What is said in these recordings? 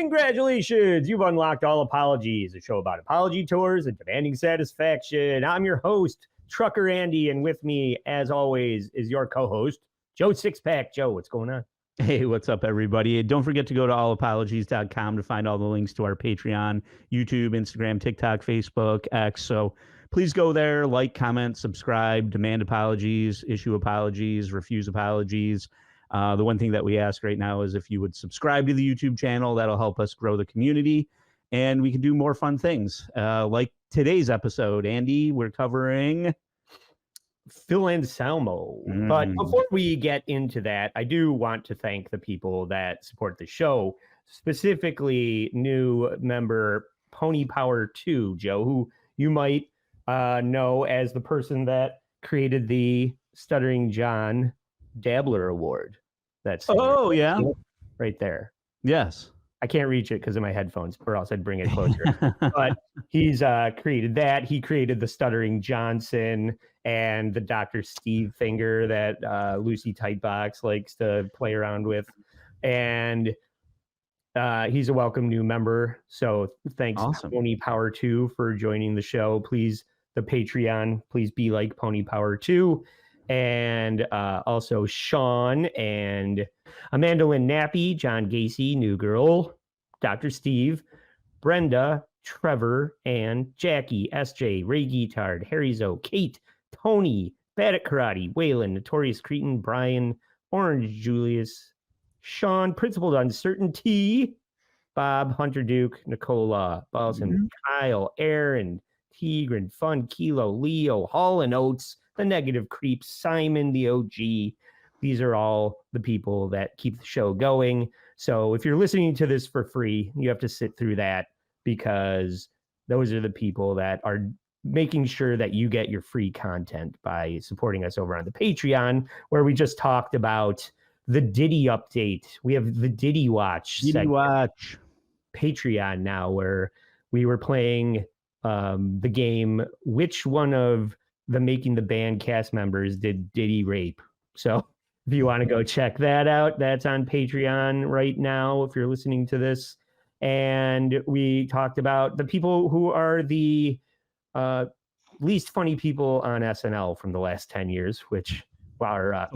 Congratulations! You've unlocked All Apologies, a show about apology tours and demanding satisfaction. I'm your host, Trucker Andy, and with me, as always, is your co-host, Joe Sixpack. Joe, what's going on? Hey, what's up, everybody? Don't forget to go to allapologies.com to find all the links to our Patreon, YouTube, Instagram, TikTok, Facebook, X. So please go there, like, comment, subscribe, demand apologies, issue apologies, refuse apologies. The one thing that we ask right now is if you would subscribe to the YouTube channel. That'll help us grow the community, and we can do more fun things. Like today's episode, Andy, we're covering Phil Anselmo. But before we get into that, I do want to thank the people that support the show, specifically new member Pony Power 2, Joe, who you might know as the person that created the Stuttering John Dabbler Award. That's yeah, right there. Yes. I can't reach it because of my headphones, or else I'd bring it closer. But he's created that. He created the Stuttering Johnson and the Dr. Steve finger that Lucy Tightbox likes to play around with. And he's a welcome new member. So thanks, Pony Power 2, for joining the show. Please, the Patreon, please be like Pony Power 2. And also Sean and Amanda Lynn Nappy, John Gacy, New Girl, Dr. Steve, Brenda, Trevor, and Jackie, SJ, Ray Guitard, Harry Zoe, Kate, Tony, Bad at Karate, Waylon, Notorious Cretin, Brian, Orange Julius, Sean, Principled Uncertainty, Bob, Hunter Duke, Nicola, Balsam, Kyle, Aaron, Tigran, Fun, Kilo, Leo, Hall and Oates, The Negative Creeps, Simon, the OG. These are all the people that keep the show going. So if you're listening to this for free, you have to sit through that because those are the people that are making sure that you get your free content by supporting us over on the Patreon, where we just talked about the Diddy update. We have the Diddy Watch Patreon now, where we were playing the game, which one of the Making the Band cast members did Diddy rape? So if you want to go check that out, that's on Patreon right now if you're listening to this. And we talked about the people who are the least funny people on SNL from the last 10 years, which are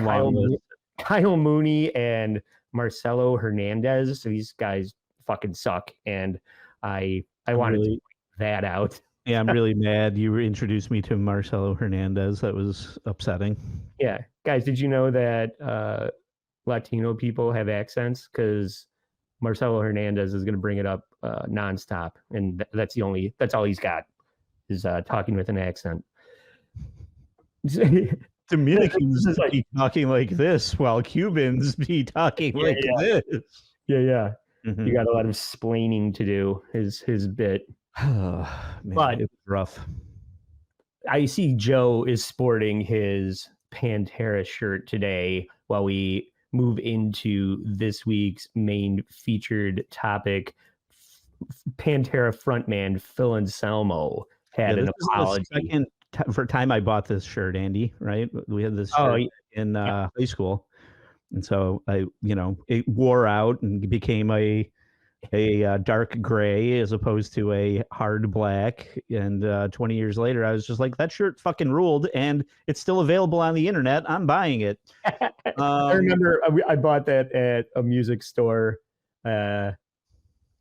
Kyle Mooney and Marcelo Hernandez. So these guys fucking suck. And I wanted to point that out. Yeah, I'm really mad you introduced me to Marcelo Hernandez. That was upsetting. Yeah. Guys, did you know that Latino people have accents? Because Marcelo Hernandez is going to bring it up nonstop. And that's all he's got is talking with an accent. Dominicans be talking like this while Cubans be talking like this. Yeah. You got a lot of splaining to do, his bit. Man, but it was rough. I see Joe is sporting his Pantera shirt today while we move into this week's main featured topic. Pantera frontman Phil Anselmo had an apology. For time I bought this shirt, Andy, right? We had this shirt in high school. And so it wore out and became a dark gray as opposed to a hard black. And 20 years later, I was just like, that shirt fucking ruled, and it's still available on the internet. I'm buying it. I remember I bought that at a music store. I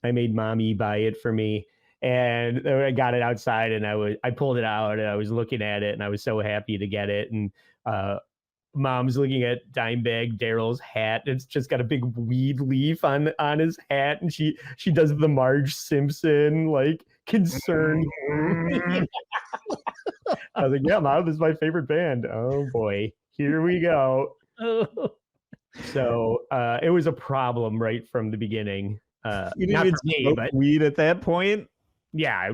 made mommy buy it for me, and I got it outside, and I pulled it out, and I was looking at it, and I was so happy to get it. And Mom's looking at Dime Bag Darrell's hat. It's just got a big weed leaf on his hat, and she does the Marge Simpson like concerned. I was like, yeah, Mom, this is my favorite band. Oh boy, here we go. So it was a problem right from the beginning. You didn't even smoke weed at that point? Yeah. I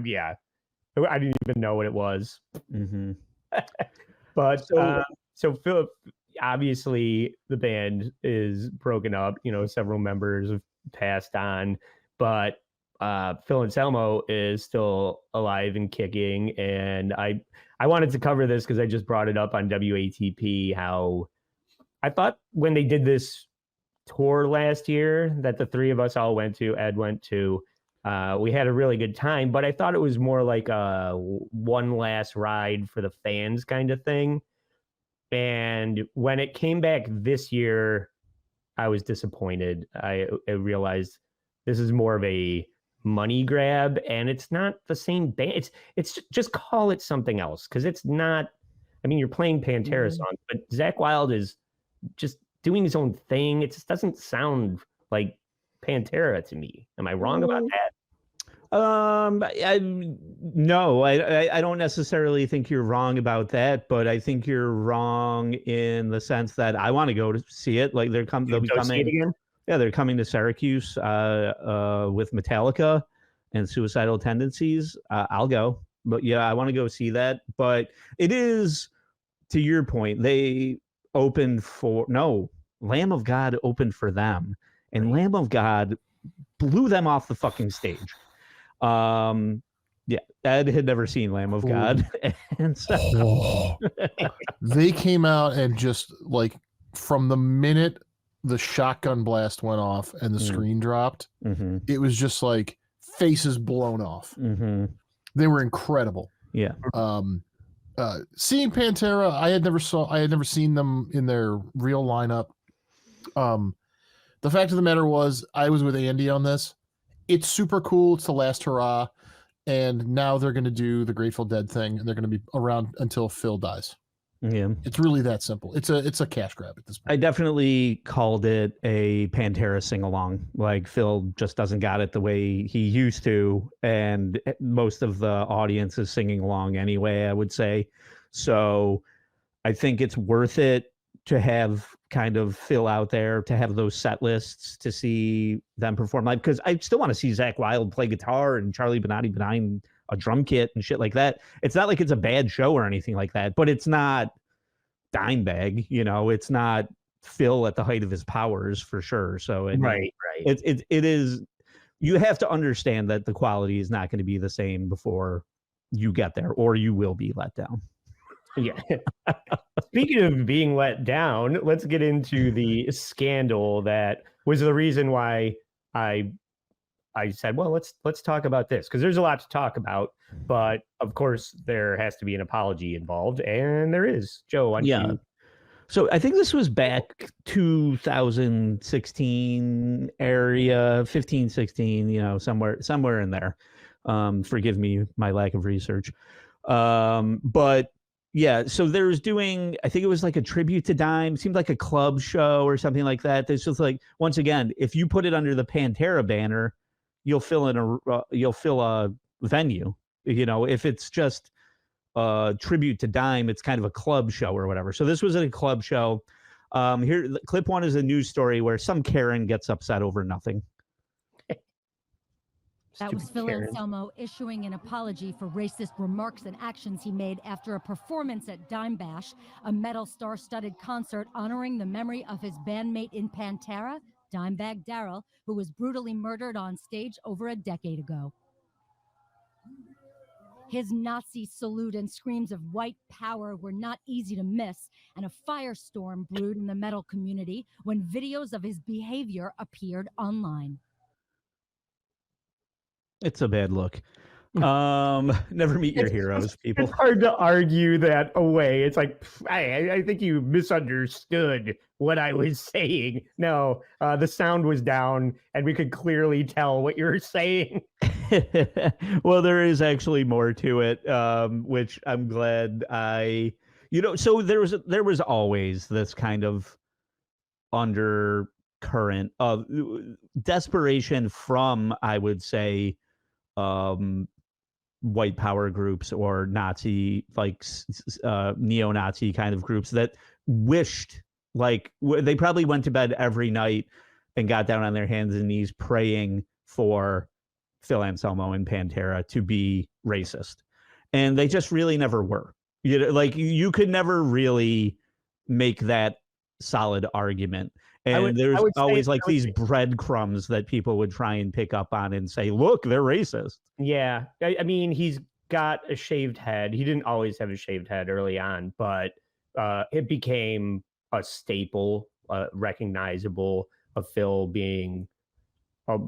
didn't even know what it was. But so Philip, obviously the band is broken up, several members have passed on, but Phil Anselmo is still alive and kicking. And I wanted to cover this because I just brought it up on WATP, how I thought when they did this tour last year that the three of us all went to. Ed went to. We had a really good time, but I thought it was more like a one last ride for the fans kind of thing. And when it came back this year, I was disappointed. I realized this is more of a money grab, and it's not the same band. It's just call it something else, because it's not. I mean, you're playing Pantera songs, but Zakk Wylde is just doing his own thing. It just doesn't sound like Pantera to me. Am I wrong about that? No, I don't necessarily think you're wrong about that, but I think you're wrong in the sense that I want to go to see it. Like they'll be coming again. Yeah, they're coming to Syracuse with Metallica and Suicidal Tendencies. I'll go, but yeah, I want to go see that. But it is, to your point, they opened for Lamb of God opened for them, and Lamb of God blew them off the fucking stage. Yeah, Ed had never seen Lamb of God, and so they came out and just like from the minute the shotgun blast went off and the screen dropped, it was just like faces blown off. They were incredible. Yeah. Seeing Pantera, I had never seen them in their real lineup. The fact of the matter was, I was with Andy on this. It's super cool. It's the last hurrah. And now they're going to do the Grateful Dead thing, and they're going to be around until Phil dies. Yeah. It's really that simple. It's a cash grab at this point. I definitely called it a Pantera sing-along. Like, Phil just doesn't got it the way he used to, and most of the audience is singing along anyway, I would say. So I think it's worth it to have kind of Phil out there, to have those set lists, to see them perform live, because I still want to see Zakk Wylde play guitar and Charlie Benatti behind a drum kit and shit like that. It's not like it's a bad show or anything like that, but it's not Dime Bag, it's not Phil at the height of his powers for sure. So right. It is, you have to understand that the quality is not going to be the same before you get there, or you will be let down. Yeah. Speaking of being let down, let's get into the scandal that was the reason why I said, well, let's talk about this, because there's a lot to talk about, but of course there has to be an apology involved, and there is. Joe, So I think this was back 2016 area, 15, 16, somewhere in there. Forgive me my lack of research. But yeah, so there's doing, I think it was like a tribute to Dime, seemed like a club show or something like that. There's just like, once again, if you put it under the Pantera banner, you'll fill a venue. If it's just a tribute to Dime, it's kind of a club show or whatever. So this was a club show. Here, clip one is a news story where some Karen gets upset over nothing. That was Phil Anselmo issuing an apology for racist remarks and actions he made after a performance at Dime Bash, a metal star-studded concert honoring the memory of his bandmate in Pantera, Dime Bag Darrell, who was brutally murdered on stage over a decade ago. His Nazi salute and screams of white power were not easy to miss, and a firestorm brewed in the metal community when videos of his behavior appeared online. It's a bad look. Never meet your heroes, people. It's hard to argue that away. It's like, I think you misunderstood what I was saying. No, the sound was down, and we could clearly tell what you were saying. Well, there is actually more to it, which I'm glad so there was always this kind of undercurrent of desperation from, I would say, white power groups or Nazi, like neo-Nazi kind of groups that wished, like, they probably went to bed every night and got down on their hands and knees praying for Phil Anselmo and Pantera to be racist, and they just really never were. You could never really make that solid argument. And there's always like these breadcrumbs that people would try and pick up on and say, look, they're racist. Yeah. I mean, he's got a shaved head. He didn't always have a shaved head early on, but it became a staple, recognizable. of Phil being a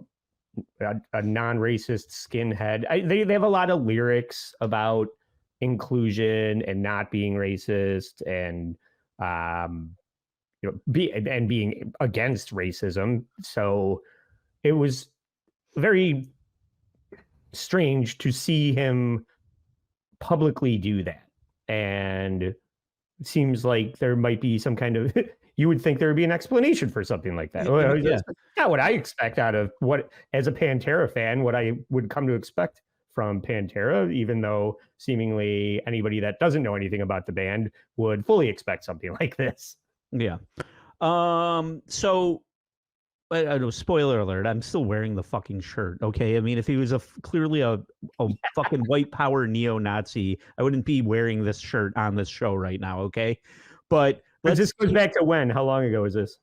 non-racist skinhead. They have a lot of lyrics about inclusion and not being racist and being against racism. So it was very strange to see him publicly do that. And it seems like there might be some kind of you would think there would be an explanation for something like that. Yeah. Not what I expect out of what, as a Pantera fan, what I would come to expect from Pantera, even though seemingly anybody that doesn't know anything about the band would fully expect something like this. Yeah. So, spoiler alert, I'm still wearing the fucking shirt. Okay. I mean, if he was clearly a fucking white power neo-Nazi, I wouldn't be wearing this shirt on this show right now. Okay. But this goes back to when? How long ago was this?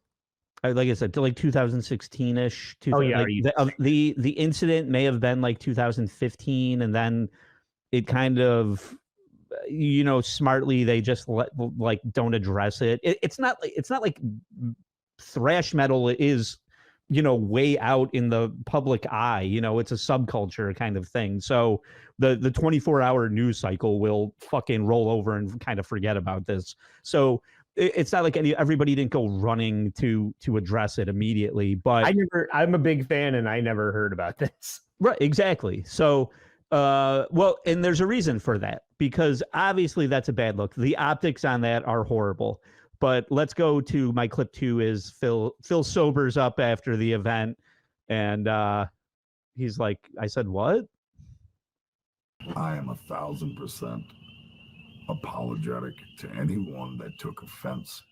Like I said, to like 2016-ish. Oh yeah. Like the incident may have been like 2015, and then it kind of, smartly they just don't address it. It's not like thrash metal is, way out in the public eye. It's a subculture kind of thing. So the 24-hour news cycle will fucking roll over and kind of forget about this. So it's not like everybody didn't go running to address it immediately. But I'm a big fan, and I never heard about this. Right, exactly. So, and there's a reason for that, because obviously that's a bad look. The optics on that are horrible. But let's go to my clip 2. Is Phil sobers up after the event, and he's like, I said, what? I am 1,000% apologetic to anyone that took offense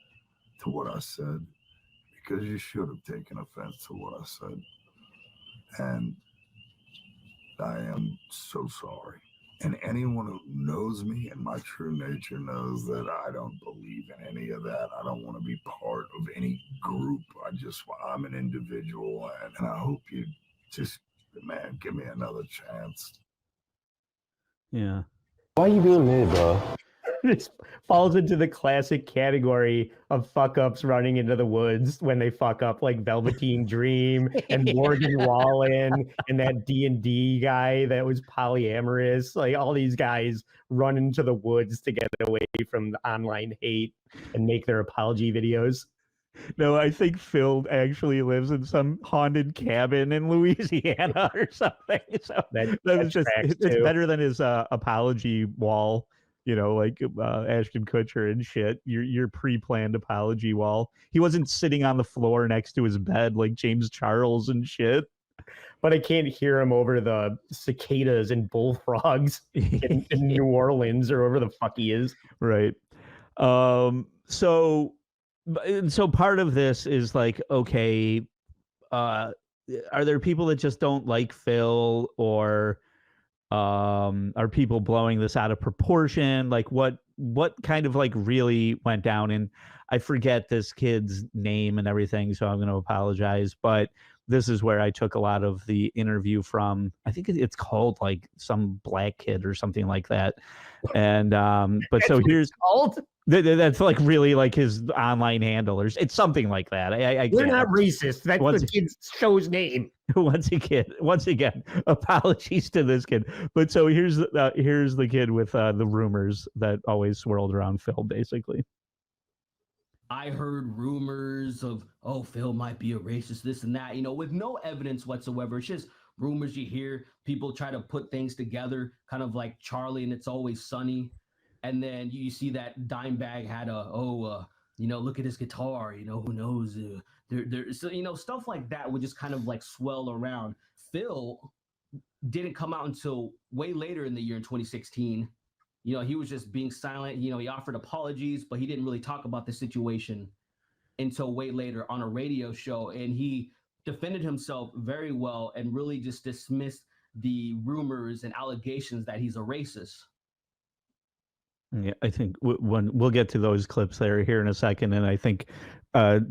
to what I said, because you should have taken offense to what I said. And I am so sorry. And anyone who knows me and my true nature knows that I don't believe in any of that. I don't want to be part of any group. I'm an individual, and I hope you just, man, give me another chance. Yeah. Why are you being mad, bro? This falls into the classic category of fuck ups running into the woods when they fuck up, like Velveteen Dream and Morgan Wallen and that D&D guy that was polyamorous. Like all these guys run into the woods to get away from the online hate and make their apology videos. No, I think Phil actually lives in some haunted cabin in Louisiana or something. So it's better than his apology wall. Like Ashton Kutcher and shit. Your pre-planned apology wall. He wasn't sitting on the floor next to his bed like James Charles and shit. But I can't hear him over the cicadas and bullfrogs in New Orleans or wherever the fuck he is. Right. So part of this is like, okay, are there people that just don't like Phil, or are people blowing this out of proportion? Like what kind of like really went down? And I forget this kid's name and everything, so I'm going to apologize, but this is where I took a lot of the interview from. I think it's called like some black kid or something like that. And but so here's called. That's like really like his online handle, or it's something like that. We're not racist. That's the kid's show's name. Once again, apologies to this kid. But so here's the kid with the rumors that always swirled around Phil, basically. I heard rumors of, oh, Phil might be a racist, this and that, with no evidence whatsoever. It's just rumors you hear. People try to put things together, kind of like Charlie and It's Always Sunny. And then you see that Dime Bag had look at his guitar, who knows? So, stuff like that would just kind of like swell around. Phil didn't come out until way later in the year in 2016. He was just being silent. He offered apologies, but he didn't really talk about the situation until way later on a radio show. And he defended himself very well and really just dismissed the rumors and allegations that he's a racist. Yeah, I think we'll get to those clips there here in a second. And I think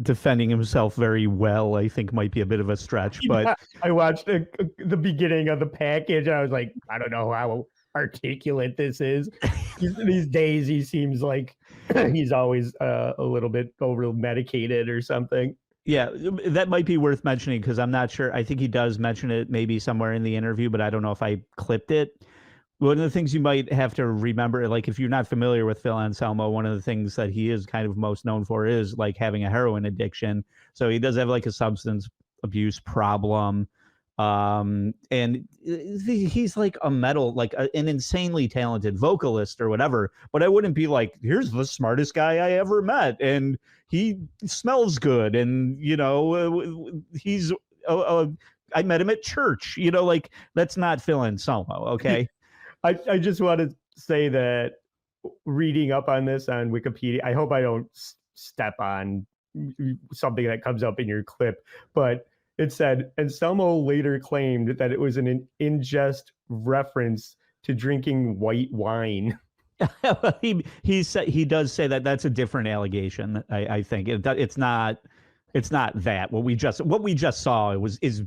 defending himself very well, I think might be a bit of a stretch. But I watched the beginning of the package, and I was like, I don't know how articulate this is. These days, he seems like he's always a little bit over medicated or something. Yeah, that might be worth mentioning because I'm not sure. I think he does mention it maybe somewhere in the interview, but I don't know if I clipped it. One of the things you might have to remember, like if you're not familiar with Phil Anselmo, one of the things that he is kind of most known for is like having a heroin addiction. So he does have like a substance abuse problem. And he's like a metal, like an insanely talented vocalist or whatever, but I wouldn't be like, here's the smartest guy I ever met. And he smells good. And, you know, he's, I met him at church, you know, like that's not Phil Anselmo. Okay. I just want to say that reading up on this on Wikipedia, I hope I don't step on something that comes up in your clip, but it said Anselmo later claimed that it was an ingest reference to drinking white wine. he does say that that's a different allegation. I think it's not that what we just saw is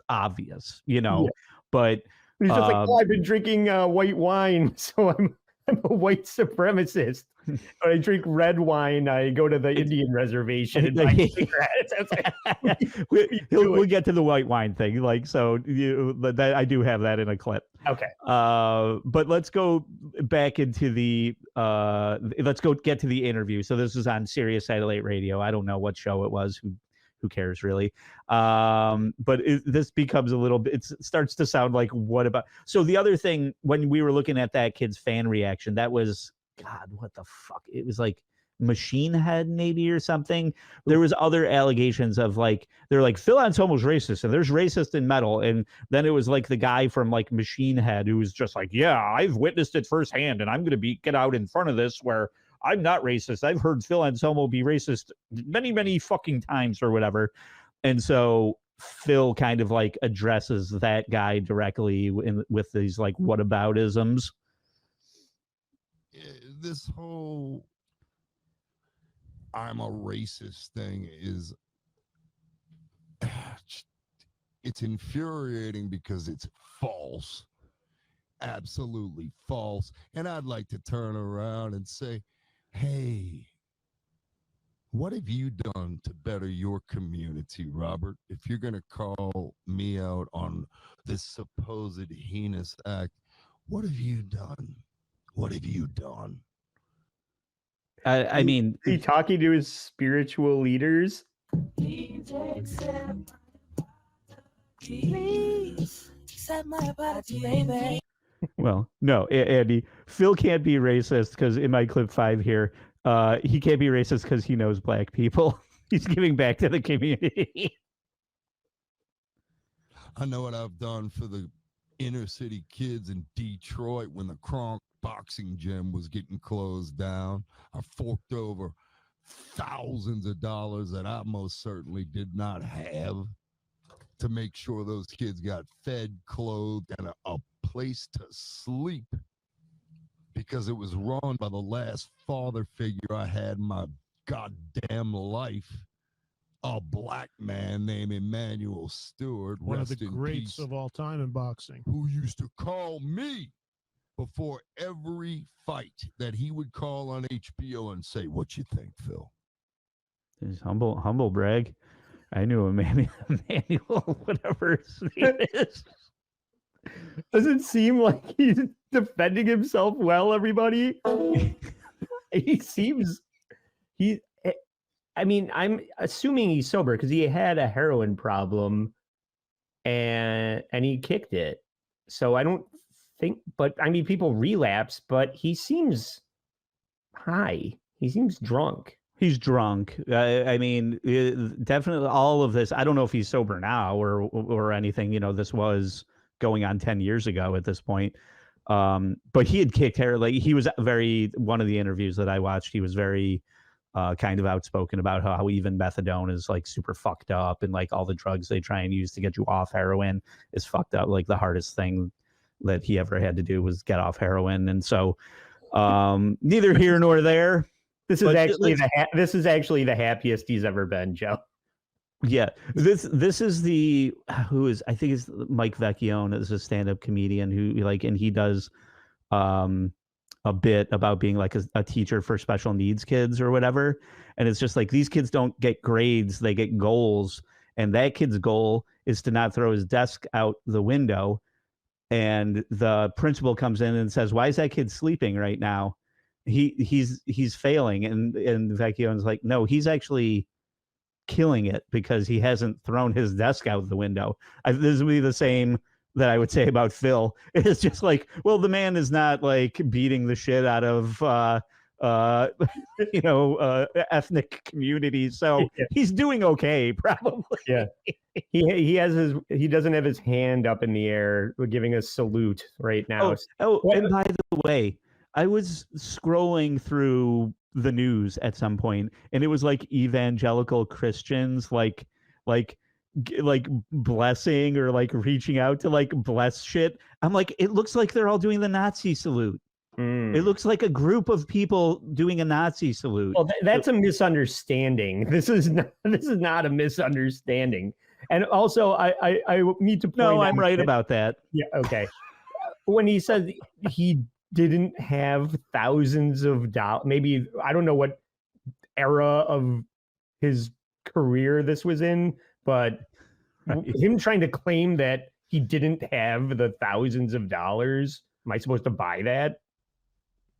obvious, you know, but he's just like, oh, I've been drinking white wine, so I'm a white supremacist. When I drink red wine, I go to the Indian reservation and buy cigarettes. We'll get to the white wine thing. Like, so I do have that in a clip. Okay. But let's go back into the let's go get to the interview. So this is on Sirius Satellite Radio. I don't know what show it was. Who cares really? But this becomes a little bit, it starts to sound like, what about, so the other thing, when we were looking at that kid's fan reaction, that was, God, what the fuck? It was like Machine Head maybe or something. There was other allegations of like, they're like, Phil Anselmo's racist and there's racist in metal. And then it was like the guy from like Machine Head who was just like, yeah, I've witnessed it firsthand and I'm going to get out in front of this where I'm not racist. I've heard Phil Anselmo be racist many, many fucking times or whatever. And so Phil kind of like addresses that guy directly with these like whataboutisms. This whole I'm a racist thing is, it's infuriating because it's false. Absolutely false. And I'd like to turn around and say, hey, what have you done to better your community, Robert? If you're going to call me out on this supposed heinous act, what have you done? What have you done? I mean, is he talking to his spiritual leaders? Please accept my apology, baby. Well, no, Andy, Phil can't be racist because in my clip 5 here, he can't be racist because he knows black people. He's giving back to the community. I know what I've done for the inner city kids in Detroit when the Kronk boxing gym was getting closed down. I forked over thousands of dollars that I most certainly did not have to make sure those kids got fed, clothed, and a place to sleep, because it was run by the last father figure I had in my goddamn life, a black man named Emmanuel Stewart, one of the greats of all time in boxing, who used to call me before every fight that he would call on HBO and say, "What you think, Phil?" He's humble brag. I knew Emmanuel, whatever his name is. Doesn't seem like he's defending himself well, everybody. I mean, I'm assuming he's sober because he had a heroin problem and he kicked it. So I don't think, but I mean, people relapse, but he seems high. He seems drunk. He's drunk. I mean, definitely all of this. I don't know if he's sober now or anything. You know, this was going on 10 years ago at this point. But he had kicked hair. Like he was one of the interviews that I watched, he was very kind of outspoken about how even methadone is like super fucked up and like all the drugs they try and use to get you off heroin is fucked up. Like the hardest thing that he ever had to do was get off heroin. And so neither here nor there. This is actually the happiest he's ever been, Joe. Yeah, this is I think it's Mike Vecchione is a stand-up comedian who and he does a bit about being like a teacher for special needs kids or whatever. And it's just like, these kids don't get grades, they get goals. And that kid's goal is to not throw his desk out the window. And the principal comes in and says, why is that kid sleeping right now? He's failing. And Vecchione's like, no, he's actually killing it because he hasn't thrown his desk out the window. This would be the same that I would say about Phil. It's just like, well, the man is not like beating the shit out of ethnic communities, so he's doing okay, probably. Yeah, he doesn't have his hand up in the air giving a salute right now. And by the way, I was scrolling through the news at some point, and it was like evangelical Christians like blessing or like reaching out to like bless shit. I'm like, it looks like they're all doing the Nazi salute. It looks like a group of people doing a Nazi salute. Well, that's a misunderstanding. This is not a misunderstanding. And also, I need to point out. No, I'm right about that. Yeah, okay. When he said he didn't have thousands of dollars, maybe, I don't know what era of his career this was in, but him trying to claim that he didn't have the thousands of dollars, am I supposed to buy that?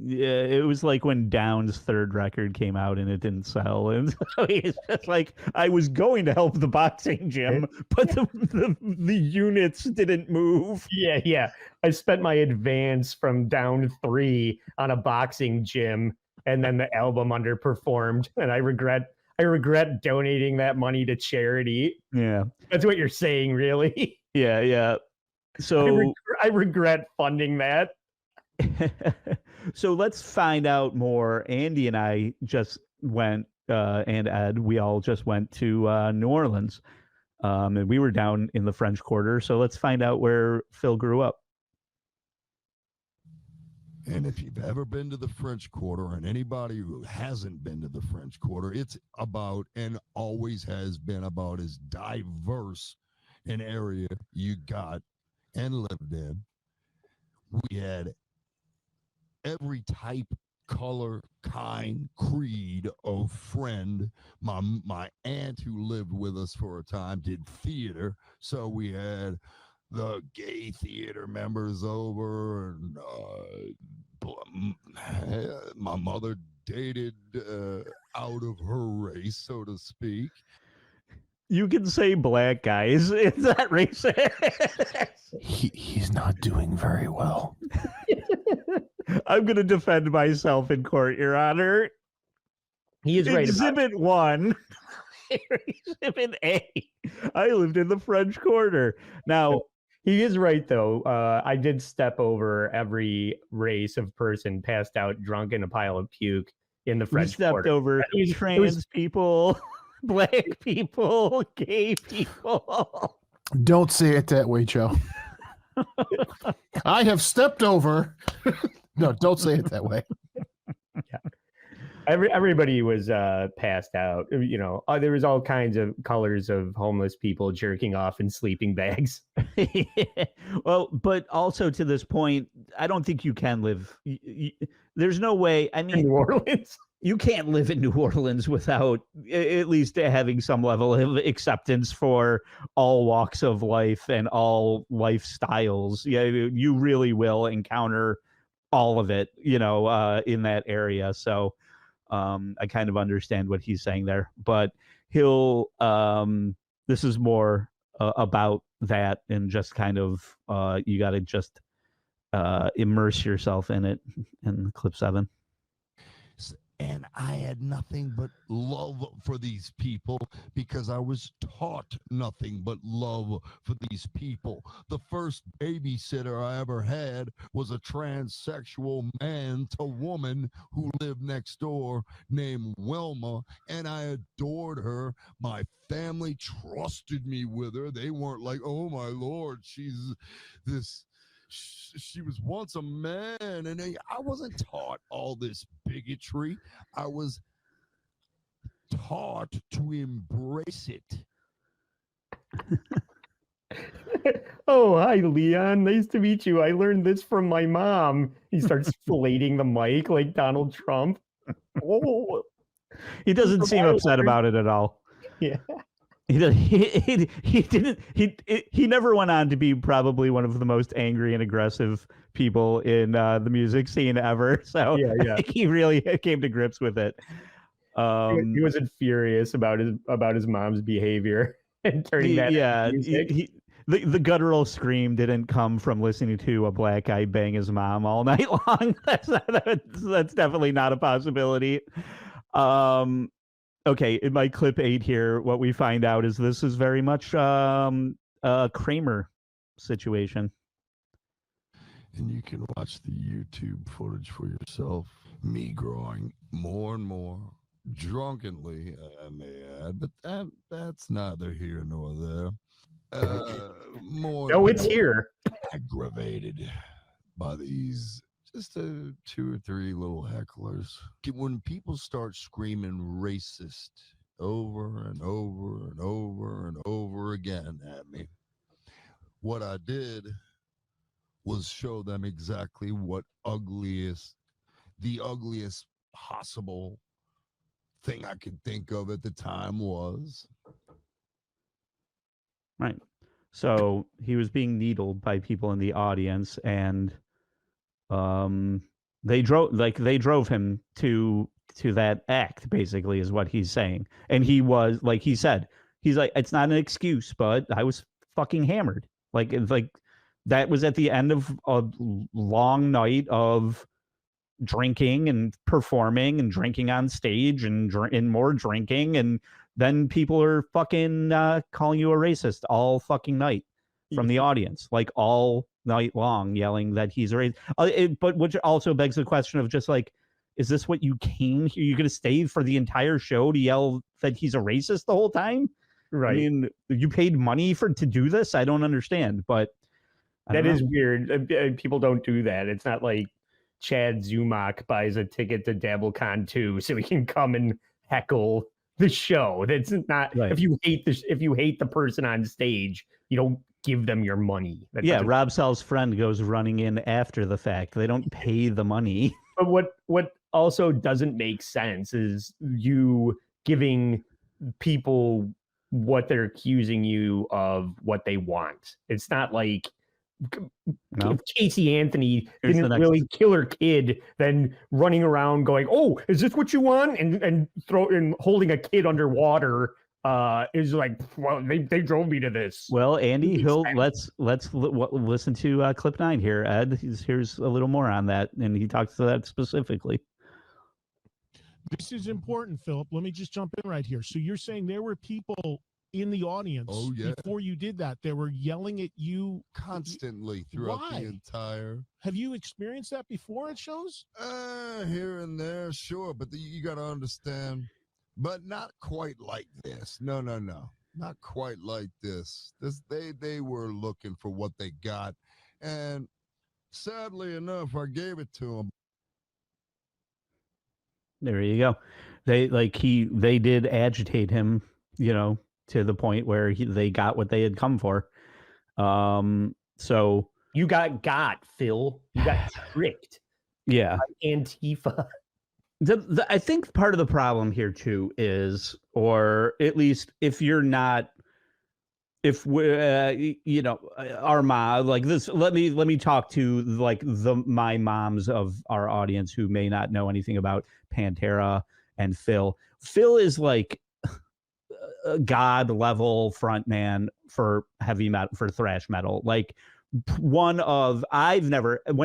Yeah, it was like when Down's third record came out and it didn't sell, and so he's just like, I was going to help the boxing gym, but the units didn't move. Yeah. I spent my advance from Down 3 on a boxing gym, and then the album underperformed, and I regret donating that money to charity. Yeah, that's what you're saying, really. Yeah. So I regret funding that. So let's find out more. Andy and I just went, and Ed, we all just went to New Orleans, and we were down in the French Quarter. So let's find out where Phil grew up. And if you've ever been to the French Quarter, and anybody who hasn't been to the French Quarter, it's about, and always has been about, as diverse an area you got and lived in. We had every type, color, kind, creed of friend. My aunt, who lived with us for a time, did theater, so we had the gay theater members over, and my mother dated out of her race, so to speak. You can say black guys. It's not racist. He's not doing very well. I'm going to defend myself in court, Your Honor. He is right. Exhibit 1. Exhibit A. I lived in the French Quarter. Now, he is right, though. I did step over every race of person passed out drunk in a pile of puke in the French Quarter. Stepped over trans people, black people, gay people. Don't say it that way, Joe. I have stepped over. No, don't say it that way. Yeah. Everybody was passed out. You know, there was all kinds of colors of homeless people jerking off in sleeping bags. Well, but also to this point, I don't think you can live. There's no way. I mean, in New Orleans, you can't live in New Orleans without at least having some level of acceptance for all walks of life and all lifestyles. Yeah, you really will encounter all of it, you know, in that area. So I kind of understand what he's saying there, but he'll this is more about that, and just kind of you got to just immerse yourself in it in clip 7. And I had nothing but love for these people, because I was taught nothing but love for these people. The first babysitter I ever had was a transsexual man to woman who lived next door named Wilma, and I adored her. My family trusted me with her. They weren't like, oh my Lord, she's this. She was once a man, and I wasn't taught all this bigotry. I was taught to embrace it. Oh, hi, Leon. Nice to meet you. I learned this from my mom. He starts filleting the mic like Donald Trump. Oh, He doesn't seem upset about it at all. Yeah. He didn't he never went on to be probably one of the most angry and aggressive people in the music scene ever. So Yeah. I think he really came to grips with it. He wasn't furious about his mom's behavior and turning that into music. The guttural scream didn't come from listening to a black guy bang his mom all night long. That's definitely not a possibility. Okay, in my clip 8 here, what we find out is this is very much a Kramer situation. And you can watch the YouTube footage for yourself. Me growing more and more drunkenly, I may add, but that's neither here nor there. More No, it's here. Aggravated by these just 2 or 3 little hecklers. When people start screaming racist over and over and over and over again at me, what I did was show them exactly what the ugliest possible thing I could think of at the time was. Right. So he was being needled by people in the audience, and they drove him to that act, basically, is what he's saying. And he was, like he said, he's like, it's not an excuse, but I was fucking hammered. Like that was at the end of a long night of drinking and performing and drinking on stage and more drinking, and then people are fucking calling you a racist all fucking night from the audience, like all night long, yelling that he's a racist. But which also begs the question of just like, is this what you came here? You're going to stay for the entire show to yell that he's a racist the whole time? Right. I mean, you paid money to do this? I don't understand, but that is weird. People don't do that. It's not like Chad Zumach buys a ticket to DabbleCon 2 so he can come and heckle the show. That's not right. If you hate the person on stage, you don't give them your money. Rob Sell's friend goes running in after the fact. They don't pay the money. But what also doesn't make sense is you giving people what they're accusing you of what they want. It's not like if Casey Anthony didn't really kill her kid, then running around going, "Oh, is this what you want?" and holding a kid underwater is like, well, they drove me to this. Well, Andy, let's listen to clip 9 here. Ed, here's a little more on that, and he talks to that specifically. This is important, Philip. Let me just jump in right here. So you're saying there were people in the audience before you did that, they were yelling at you constantly throughout the entire. Have you experienced that before at shows? Here and there, sure, but you got to understand, but not quite like this. No, not quite like this. They were looking for what they got, and sadly enough, I gave it to them. There you go. They did agitate him, to the point where they got what they had come for. So you got Phil. You got tricked. Yeah. By Antifa. I think part of the problem here too is, or at least if you're not, if we, our mom like this, let me talk to like my moms of our audience who may not know anything about Pantera and Phil. Phil is like a god level frontman for heavy metal, for thrash metal. Like when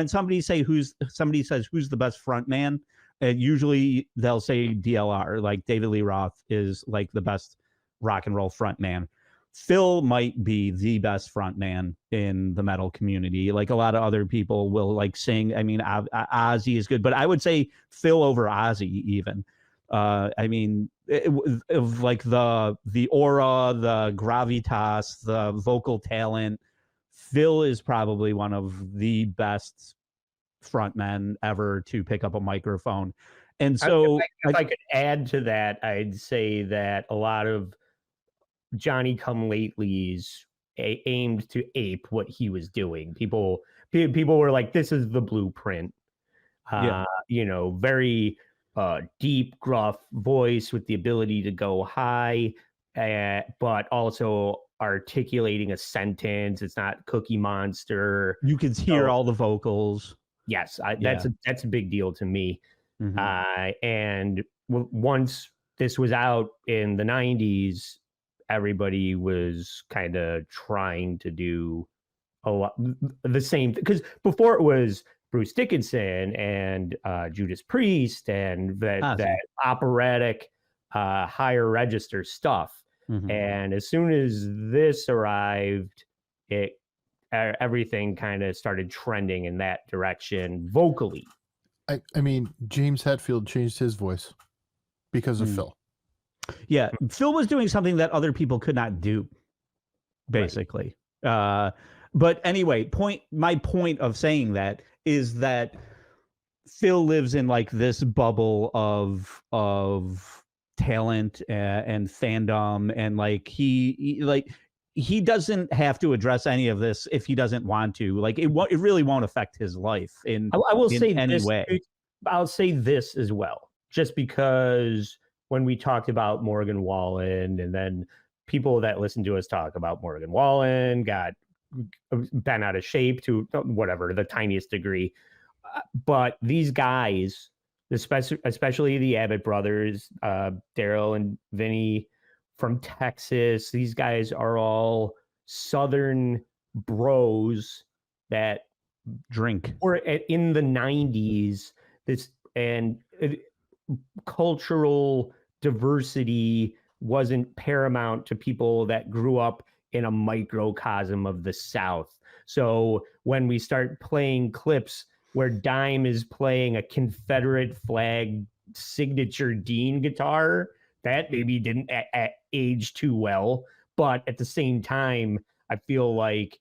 somebody says who's the best frontman, usually they'll say DLR, like David Lee Roth is like the best rock and roll frontman. Phil might be the best frontman in the metal community. Like a lot of other people will like sing. I mean, Ozzy is good, but I would say Phil over Ozzy even. I mean, like the aura, the gravitas, the vocal talent, Phil is probably one of the best frontmen ever to pick up a microphone. And so if I could add to that, I'd say that a lot of Johnny come latelys aimed to ape what he was doing. People were like, this is the blueprint. Very deep, gruff voice with the ability to go high, but also articulating a sentence. It's not Cookie Monster. You can hear all the vocals. Yes, that's a big deal to me. And once this was out in the 90s, everybody was kind of trying to do a lot the same, because before it was Bruce Dickinson and Judas Priest and that operatic higher register stuff. And as soon as this arrived, everything kind of started trending in that direction vocally. I mean, James Hetfield changed his voice because of Phil. Yeah, Phil was doing something that other people could not do, basically. Right. But anyway, my point of saying that is that Phil lives in like this bubble of talent and fandom, and like he doesn't have to address any of this if he doesn't want to. Like it really won't affect his life in any way. I'll say this as well, just because when we talked about Morgan Wallen, and then people that listen to us talk about Morgan Wallen got bent out of shape to whatever, the tiniest degree. But these guys, especially the Abbott brothers, Daryl and Vinny from Texas, these guys are all Southern bros that drink. Or in the 90s, cultural diversity wasn't paramount to people that grew up in a microcosm of the South. So when we start playing clips where Dime is playing a Confederate flag signature Dean guitar, that maybe didn't age too well. But at the same time, I feel like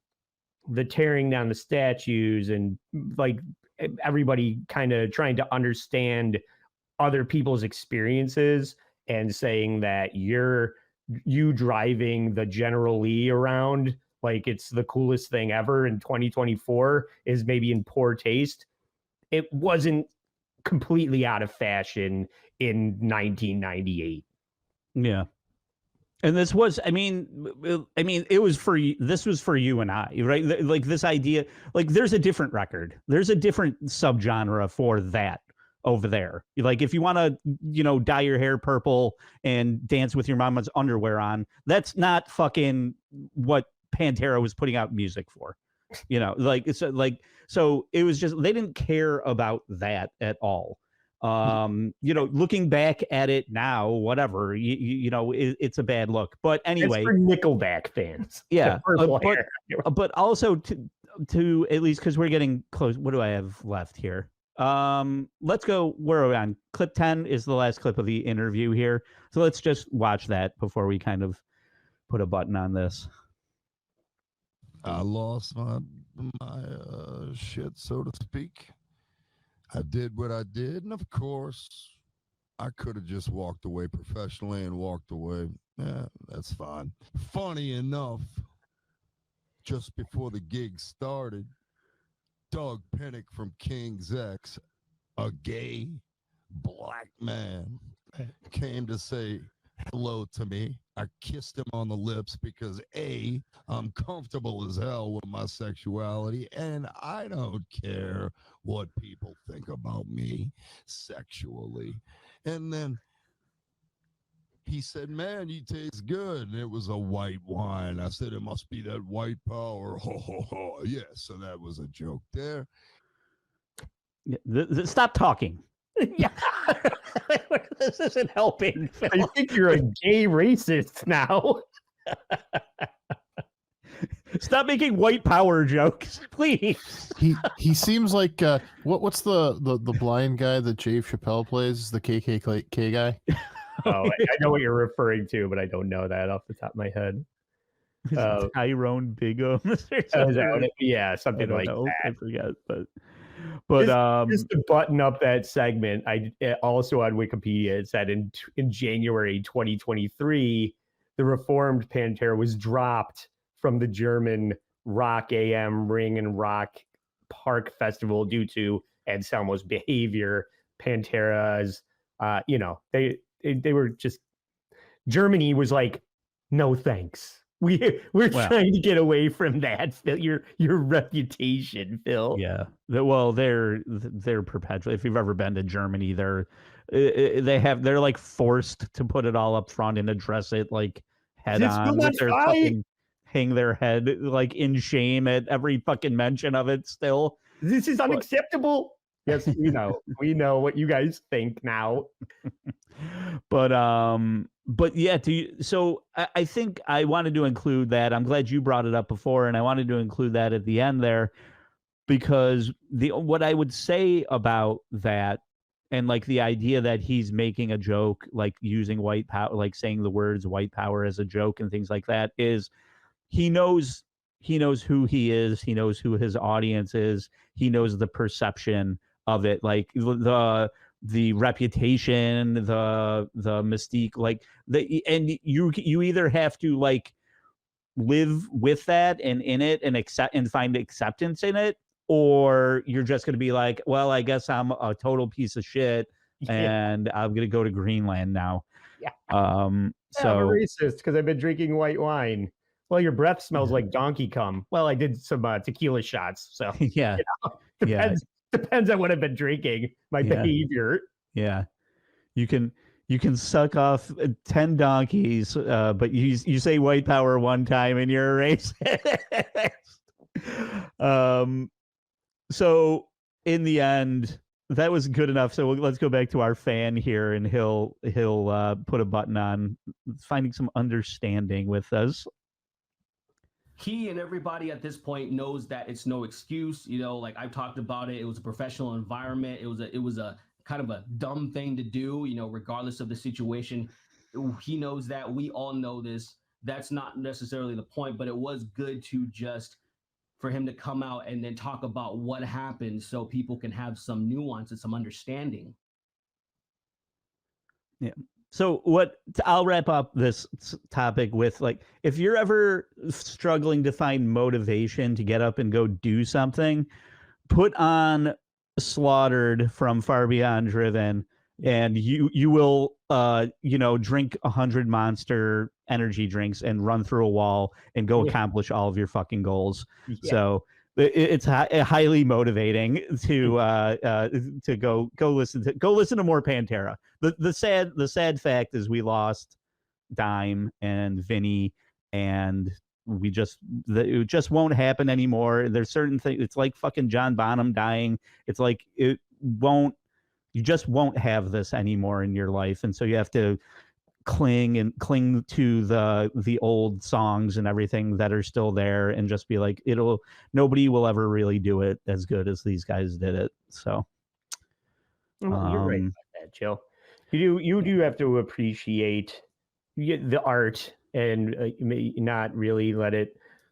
the tearing down the statues and like everybody kind of trying to understand other people's experiences and saying that you driving the General Lee around like it's the coolest thing ever in 2024 is maybe in poor taste. It wasn't completely out of fashion in 1998. Yeah. And this was, I mean, it was this was for you and I, right? Like this idea, like there's a different record. There's a different subgenre for that over there. Like if you want to, dye your hair purple and dance with your mama's underwear on, that's not fucking what Pantera was putting out music for. So it was just, they didn't care about that at all. Looking back at it now, whatever, it's a bad look. But anyway, it's for Nickelback fans. Yeah, but also to at least because we're getting close. What do I have left here? Let's go. Where are we on? Clip 10 is the last clip of the interview here. So let's just watch that before we kind of put a button on this. I lost my shit, so to speak. I did what I did, and of course, I could have just walked away professionally and walked away. Yeah, that's fine. Funny enough, just before the gig started, Doug Pinnick from King's X, a gay black man, came to say hello to me. I kissed him on the lips because A, I'm comfortable as hell with my sexuality, and I don't care what people think about me sexually. And then he said, man, you taste good. And it was a white wine. I said, it must be that white power. Ho, ho, ho. Yeah, so that was a joke there. Stop talking. Yeah. This isn't helping, Phil. I think you're a gay racist now. Stop making white power jokes, please. He seems like what's the blind guy that Dave Chappelle plays, the KKK guy? Oh, I know what you're referring to, but I don't know that off the top of my head. Tyrone Bigham. Yeah, something like that. I forget, but just to button up that segment, I also on Wikipedia it said in January 2023, the reformed Pantera was dropped from the German Rock AM Ring and Rock Park Festival due to Anselmo's behavior. Pantera's, they were just, Germany was like, no thanks. We're trying to get away from that, Phil. Your reputation, Phil. Yeah. They're perpetual. If you've ever been to Germany, they're like forced to put it all up front and address it like head on with their fucking hang their head like in shame at every fucking mention of it still. This is unacceptable. Yes, we know what you guys think now. But yeah, so I think I wanted to include that. I'm glad you brought it up before, and I wanted to include that at the end there, because what I would say about that, and like the idea that he's making a joke, like using white power, like saying the words white power as a joke and things like that, is he knows who he is, he knows who his audience is, he knows the perception of it, like the reputation, the mystique, like and you either have to like live with that and in it and accept and find acceptance in it, or you're just going to be like, well, I guess I'm a total piece of shit and I'm going to go to Greenland now. Yeah. So I'm a racist because I've been drinking white wine. Well, your breath smells like donkey cum. Well, I did some tequila shots, so yeah, depends on what I've been drinking. My behavior. Yeah, you can suck off 10 donkeys, but you say white power one time and you're a racist. So in the end, that was good enough. So let's go back to our fan here, and he'll put a button on finding some understanding with us. He and everybody at this point knows that it's no excuse. Like I've talked about it. It was a professional environment. It was a kind of a dumb thing to do, regardless of the situation. He knows that. We all know this. That's not necessarily the point, but it was good to just for him to come out and then talk about what happened so people can have some nuance and some understanding. Yeah. So I'll wrap up this topic with, like, if you're ever struggling to find motivation to get up and go do something, put on Slaughtered from Far Beyond Driven, and you will drink 100 Monster energy drinks and run through a wall and go accomplish all of your fucking goals. Yeah. So it's highly motivating to go listen to more Pantera. The sad fact is we lost Dime and Vinny, and it just won't happen anymore. There's certain things. It's like fucking John Bonham dying. It's like you just won't have this anymore in your life, and so you have to cling to the old songs and everything that are still there, and just be like, nobody will ever really do it as good as these guys did it. So you're right about that, Jill. You do have to appreciate the art and not really let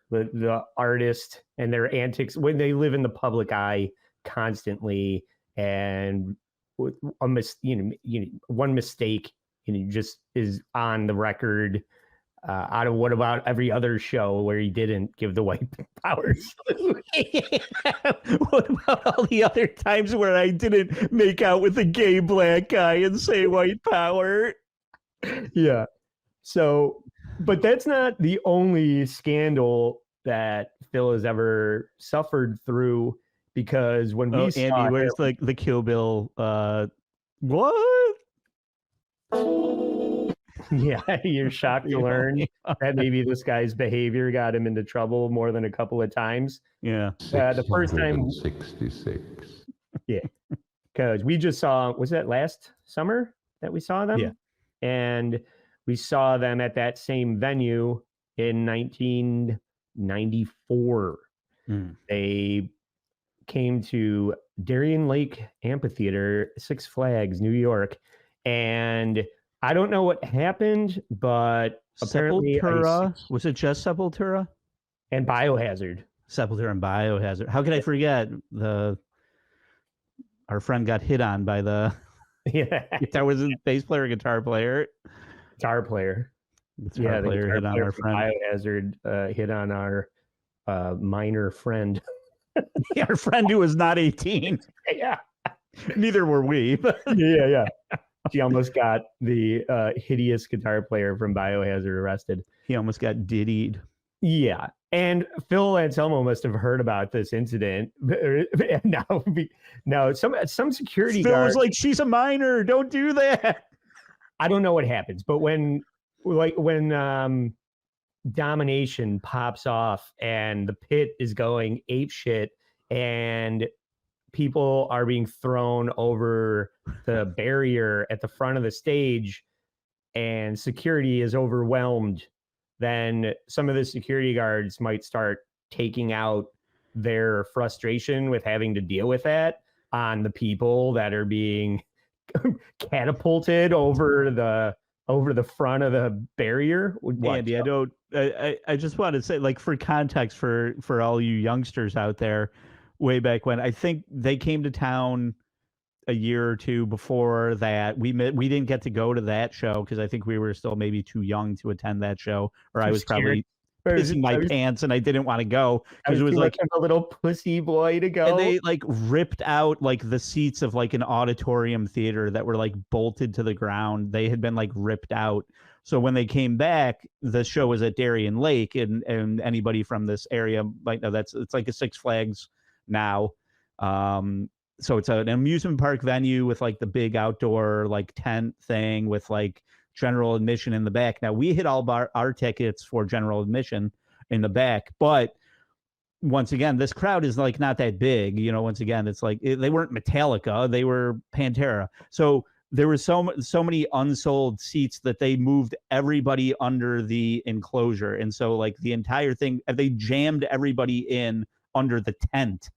the artist and their antics when they live in the public eye constantly, and one mistake just is on the record. Out of what about every other show where he didn't give the white power salute? What about all the other times where I didn't make out with a gay black guy and say white power? Yeah. So, but that's not the only scandal that Phil has ever suffered through, because when we saw Andy, where's like the Kill Bill? What? Yeah, you're shocked to learn that maybe this guy's behavior got him into trouble more than a couple of times. Yeah. The first time. 66. Yeah. Because we just saw, was that last summer that we saw them? Yeah. And we saw them at that same venue in 1994. They came to Darien Lake Amphitheater, Six Flags, New York. And I don't know what happened, but apparently Sepultura. Was it just Sepultura? And Biohazard. Sepultura and Biohazard. How could I forget? Our friend got hit on by the that was a bass player, guitar player. Guitar player. The guitar player hit on our friend. Biohazard hit on our minor friend. Our friend who was not 18. Yeah. Neither were we. But yeah. She almost got the hideous guitar player from Biohazard arrested. He almost got diddied. Yeah. And Phil Anselmo must have heard about this incident. Now some security Phil guard was like, she's a minor. Don't do that. I don't know what happens, but when Domination pops off and the pit is going apeshit and people are being thrown over the barrier at the front of the stage and security is overwhelmed, then some of the security guards might start taking out their frustration with having to deal with that on the people that are being catapulted over the front of the barrier. Andy, I just want to say, like, for context for all you youngsters out there, way back when, I think they came to town a year or two before that. We didn't get to go to that show because I think we were still maybe too young to attend that show, or I was probably pissing my pants and I didn't want to go because it was like a little pussy boy to go. And they like ripped out like the seats of like an auditorium theater that were like bolted to the ground. They had been like ripped out. So when they came back, the show was at Darien Lake, and anybody from this area might know it's like a Six Flags now. So it's an amusement park venue with like the big outdoor like tent thing with like general admission in the back. Now we hit all our tickets for general admission in the back, but once again, this crowd is like not that big. You know, once again, it's like they weren't Metallica, they were Pantera. So there were so many unsold seats that they moved everybody under the enclosure, and so like the entire thing, they jammed everybody in under the tent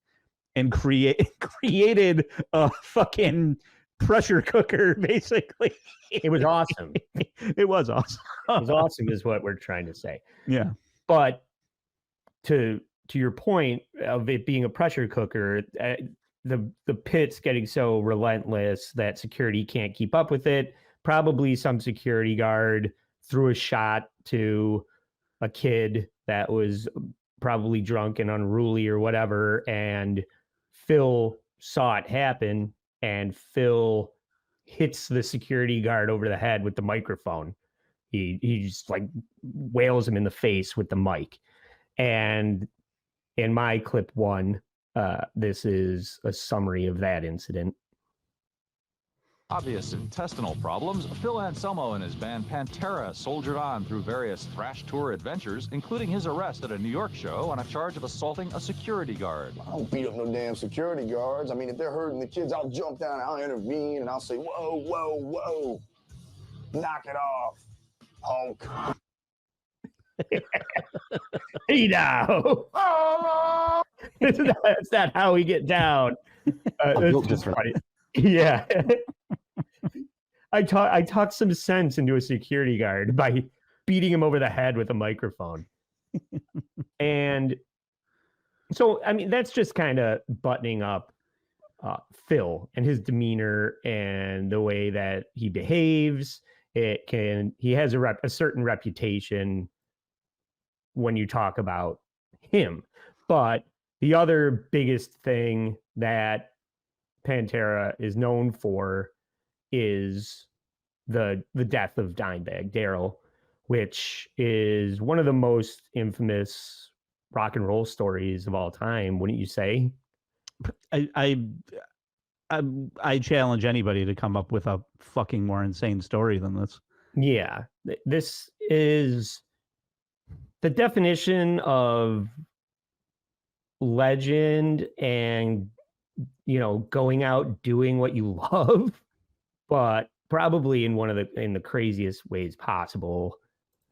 and created a fucking pressure cooker, basically. It was awesome. It was awesome. It was awesome is what we're trying to say. Yeah. But to your point of it being a pressure cooker, the pit's getting so relentless that security can't keep up with it. Probably some security guard threw a shot to a kid that was probably drunk and unruly or whatever, and Phil saw it happen, and Phil hits the security guard over the head with the microphone. He just like wails him in the face with the mic. And in my clip one, this is a summary of that incident. Obvious intestinal problems, Phil Anselmo and his band Pantera soldiered on through various thrash tour adventures, including his arrest at a New York show on a charge of assaulting a security guard. I don't beat up no damn security guards. I mean, if they're hurting the kids, I'll jump down, I'll intervene, and I'll say, whoa, whoa, whoa, knock it off, honk. Hey now. Oh! That's not how we get down. That's just funny. Yeah. I talked some sense into a security guard by beating him over the head with a microphone. And so, I mean, that's just kind of buttoning up Phil and his demeanor and the way that he behaves. He has a certain reputation when you talk about him. But the other biggest thing that Pantera is known for is the death of Dime Bag Darrell, which is one of the most infamous rock and roll stories of all time, wouldn't you say? I challenge anybody to come up with a fucking more insane story than this. Yeah, this is the definition of legend and, you know, going out doing what you love, but probably in the craziest ways possible.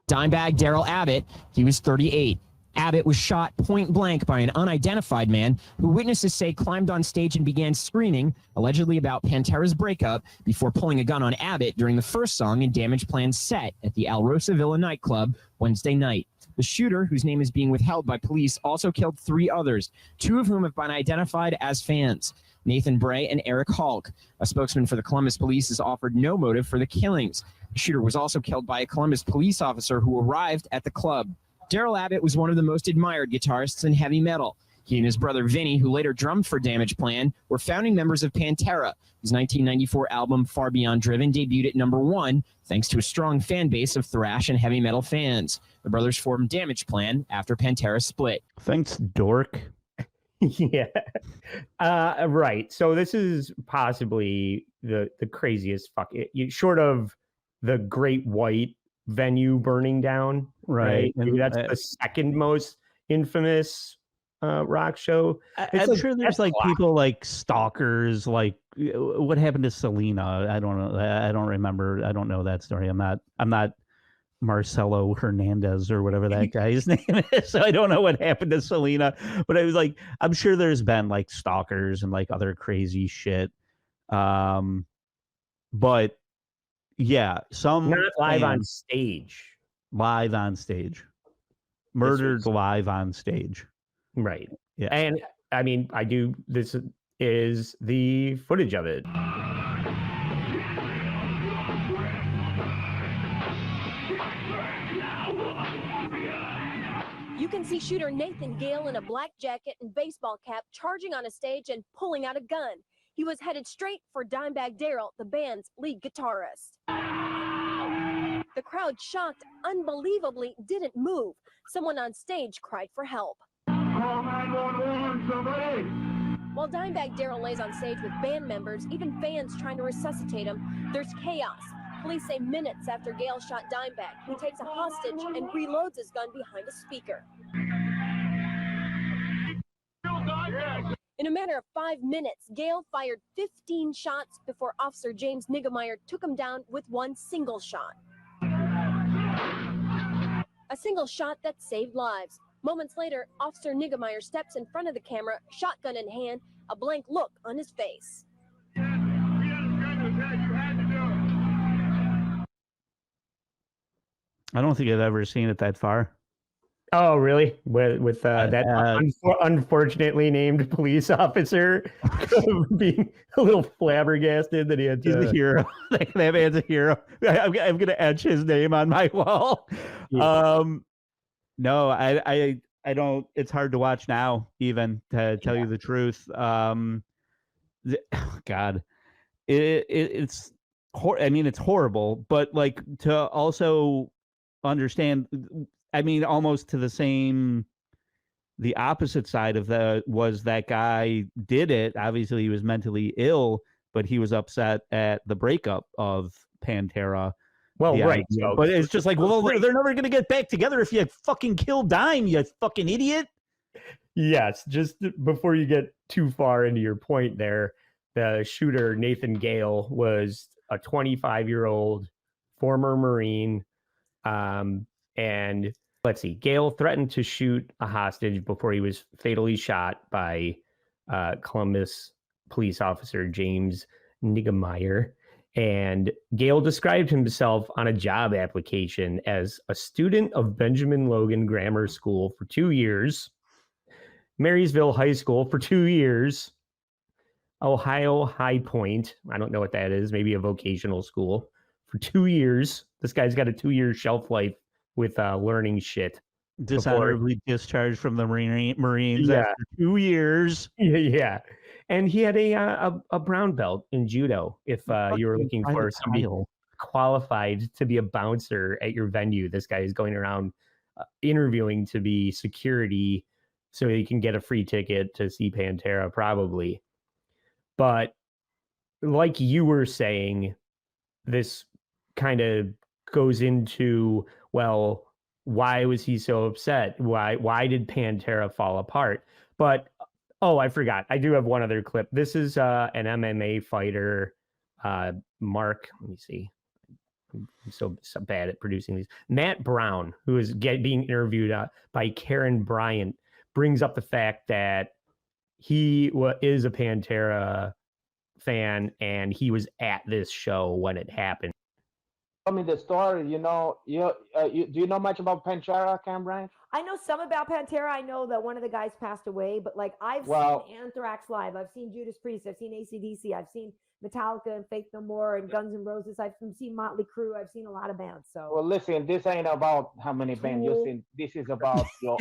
Dime Bag Darrell Abbott, he was 38. Abbott was shot point blank by an unidentified man who witnesses say climbed on stage and began screaming, allegedly about Pantera's breakup, before pulling a gun on Abbott during the first song in Damage Plan's set at the Alrosa Villa nightclub Wednesday night. The shooter, whose name is being withheld by police, also killed 3 others, 2 of whom have been identified as fans, Nathan Bray and Eric Hulk. A spokesman for the Columbus police has offered no motive for the killings. The shooter was also killed by a Columbus police officer who arrived at the club. Darrell Abbott was one of the most admired guitarists in heavy metal. He and his brother Vinny, who later drummed for Damage Plan, were founding members of Pantera, whose 1994 album Far Beyond Driven debuted at #1, thanks to a strong fan base of thrash and heavy metal fans. The brothers formed Damage Plan after Pantera split. Thanks, dork. Yeah. Right. So this is possibly the craziest short of the Great White venue burning down. Right. Maybe that's the second most infamous rock show. I'm sure there's like people like stalkers, like what happened to Selena. I don't know. I don't remember. I don't know that story. I'm not Marcelo Hernandez or whatever that guy's name is. So I don't know what happened to Selena, but I was like, I'm sure there's been like stalkers and like other crazy shit. But yeah, some not live on stage. Live on stage. Murdered live on stage. Right. Yeah. And I mean, this is the footage of it. You can see shooter Nathan Gale in a black jacket and baseball cap charging on a stage and pulling out a gun. He was headed straight for Dime Bag Darrell, the band's lead guitarist. The crowd, shocked, unbelievably didn't move. Someone on stage cried for help. Call 911, somebody! While Dime Bag Darrell lays on stage with band members, even fans trying to resuscitate him, there's chaos. Police say minutes after Gale shot Dime Bag, he takes a hostage and reloads his gun behind a speaker. In a matter of 5 minutes, Gale fired 15 shots before Officer James Niggemeyer took him down with one single shot. A single shot that saved lives. Moments later, Officer Niggemeyer steps in front of the camera, shotgun in hand, a blank look on his face. I don't think I've ever seen it that far. Oh, really? With that unfortunately named police officer being a little flabbergasted that he had to... He's a hero. That man's a hero. I'm going to etch his name on my wall. Yeah. No, I don't. It's hard to watch now, even, to tell you the truth. God, it's I mean, it's horrible, but like to also understand, I mean, almost to the opposite side of that guy did it. Obviously, he was mentally ill, but he was upset at the breakup of Pantera. Well, right. So, but it's just like, well, they're never going to get back together if you fucking kill Dime, you fucking idiot. Yes. Just before you get too far into your point there, the shooter, Nathan Gale, was a 25-year-old former Marine. And let's see, Gale threatened to shoot a hostage before he was fatally shot by Columbus police officer James Niggemeyer. And Gale described himself on a job application as a student of Benjamin Logan Grammar School for 2 years, Marysville High School for 2 years, Ohio High Point, I don't know what that is, maybe a vocational school, for 2 years. This guy's got a 2-year shelf life with learning shit. Dishonorably discharged from the Marines after 2 years. Yeah. And he had a brown belt in judo. If you were looking for somebody qualified to be a bouncer at your venue, this guy is going around interviewing to be security so he can get a free ticket to see Pantera, probably. But like you were saying, this kind of goes into, well, why was he so upset? Why did Pantera fall apart? But oh, I forgot. I do have one other clip. This is an MMA fighter, Mark. Let me see. I'm so bad at producing these. Matt Brown, who is being interviewed by Karen Bryant, brings up the fact that he is a Pantera fan and he was at this show when it happened. Tell me the story. Do you know much about Pantera, Cameron? I know some about Pantera. I know that one of the guys passed away, but like I've seen Anthrax live. I've seen Judas Priest. I've seen AC/DC. I've seen Metallica and Faith No More and Guns N' Roses. I've seen Motley Crue. I've seen a lot of bands. So well, listen, this ain't about how many bands you've seen. This is about your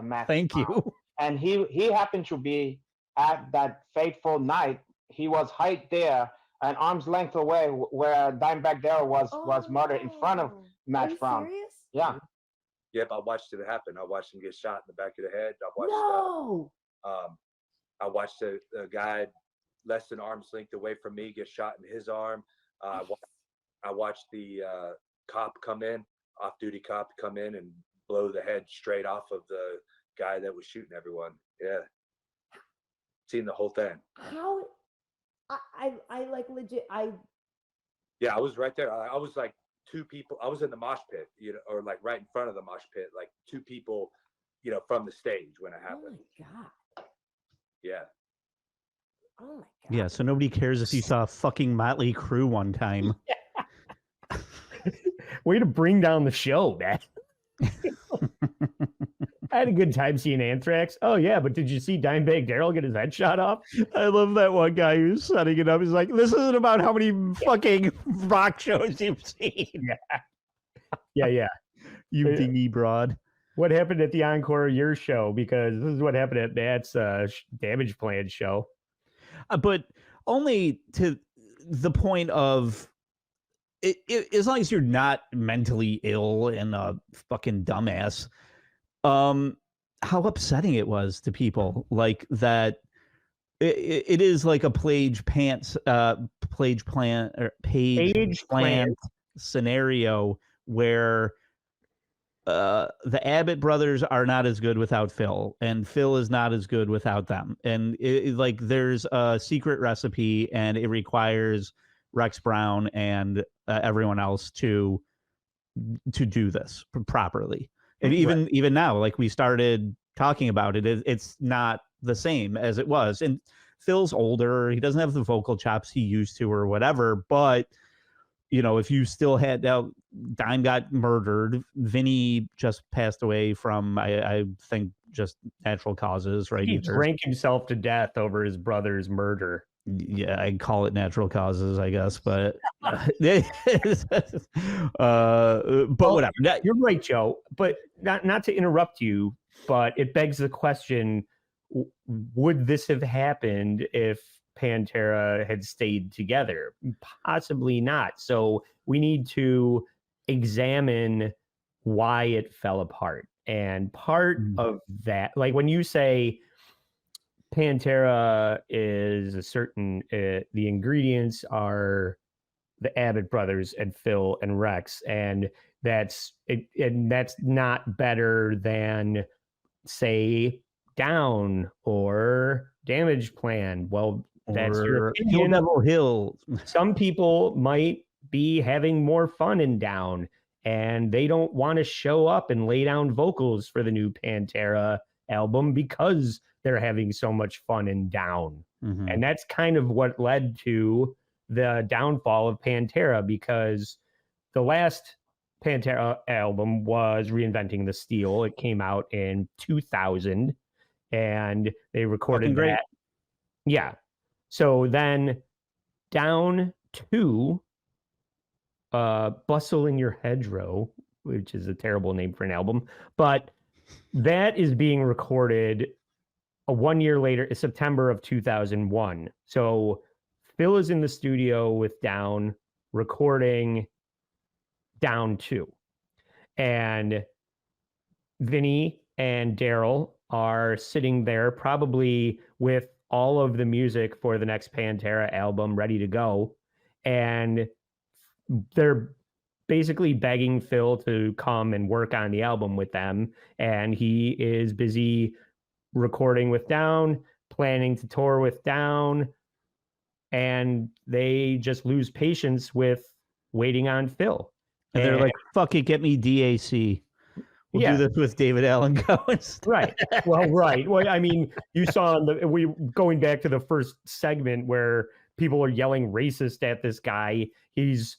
Max. Thank you. And he happened to be at that fateful night. He was right there, an arm's length away, where Dime Bag Darrell was murdered in front of Max Brown. Serious? Yeah. Yep, I watched it happen. I watched him get shot in the back of the head. I watched a guy less than arm's length away from me get shot in his arm. I watched the cop come in, off-duty cop come in and blow the head straight off of the guy that was shooting everyone. Yeah, seen the whole thing. How? I like legit. Yeah, I was right there. I was like two people. I was in the mosh pit, or like right in front of the mosh pit, like two people, from the stage when it happened. Oh my god. Yeah. Oh my god. Yeah, so nobody cares if you saw fucking Motley Crue one time. Way to bring down the show, man. I had a good time seeing Anthrax. Oh yeah, but did you see Dime Bag Darrell get his head shot off? I love that one guy who's setting it up. He's like, "This isn't about how many fucking rock shows you've seen." Yeah. You dingy broad. What happened at the encore of your show? Because this is what happened at Matt's Damage Plan show. But only to the point of as long as you're not mentally ill and a fucking dumbass, how upsetting it was to people, like that. It is like a page plant scenario where the Abbott brothers are not as good without Phil, and Phil is not as good without them. And like there's a secret recipe, and it requires Rex Brown and everyone else to do this properly. And even now, like we started talking about it, it's not the same as it was. And Phil's older; he doesn't have the vocal chops he used to, or whatever. But if you still had Dime got murdered, Vinny just passed away from I think just natural causes, right? He drank himself to death over his brother's murder. Yeah, I'd call it natural causes, I guess, but whatever. You're right, Joe. But not to interrupt you, but it begs the question: would this have happened if Pantera had stayed together? Possibly not. So we need to examine why it fell apart. And part of that, like when you say Pantera is a certain, the ingredients are the Abbott brothers and Phil and Rex, and that's not better than, say, Down or Damage Plan. Well, that's your opinion. Devil Hill. Some people might be having more fun in Down, and they don't want to show up and lay down vocals for the new Pantera album because they're having so much fun in Down. Mm-hmm. And that's kind of what led to the downfall of Pantera, because the last Pantera album was Reinventing the Steel. It came out in 2000, and they recorded that. Yeah. So then Down to Bustle in Your Hedgerow, which is a terrible name for an album, but that is being recorded 1 year later, September of 2001. So Phil is in the studio with Down recording Down 2. And Vinny and Darrell are sitting there probably with all of the music for the next Pantera album ready to go. And they're basically begging Phil to come and work on the album with them. And he is busy recording with Down, planning to tour with Down. And they just lose patience with waiting on Phil. And they're like, fuck it, get me DAC. We'll do this with David Allen Cohen. Right. Well, right. Well, I mean, you saw going back to the first segment where people are yelling racist at this guy. He's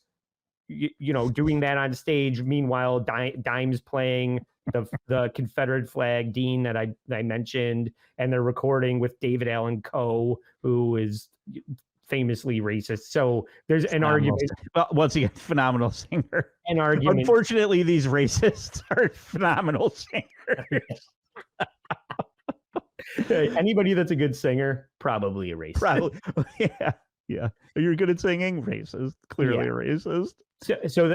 doing that on stage. Meanwhile, Dime's playing the Confederate flag, Dean, that I mentioned, and they're recording with David Allen Coe, who is famously racist. So there's an argument. Well, once again, phenomenal singer. An argument. Unfortunately, these racists are phenomenal singers. Anybody that's a good singer, probably a racist. Probably, yeah. You're good at singing, racist. Clearly a racist.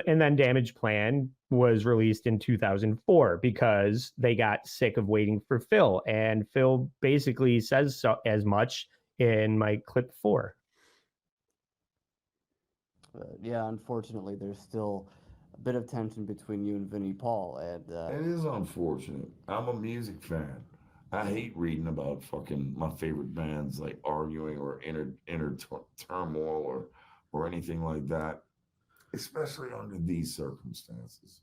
And then Damage Plan was released in 2004 because they got sick of waiting for Phil, and Phil basically says as much in my clip 4. Yeah, unfortunately, there's still a bit of tension between you and Vinnie Paul, and it is unfortunate. I'm a music fan. I hate reading about fucking my favorite bands like arguing or inner turmoil or anything like that, especially under these circumstances.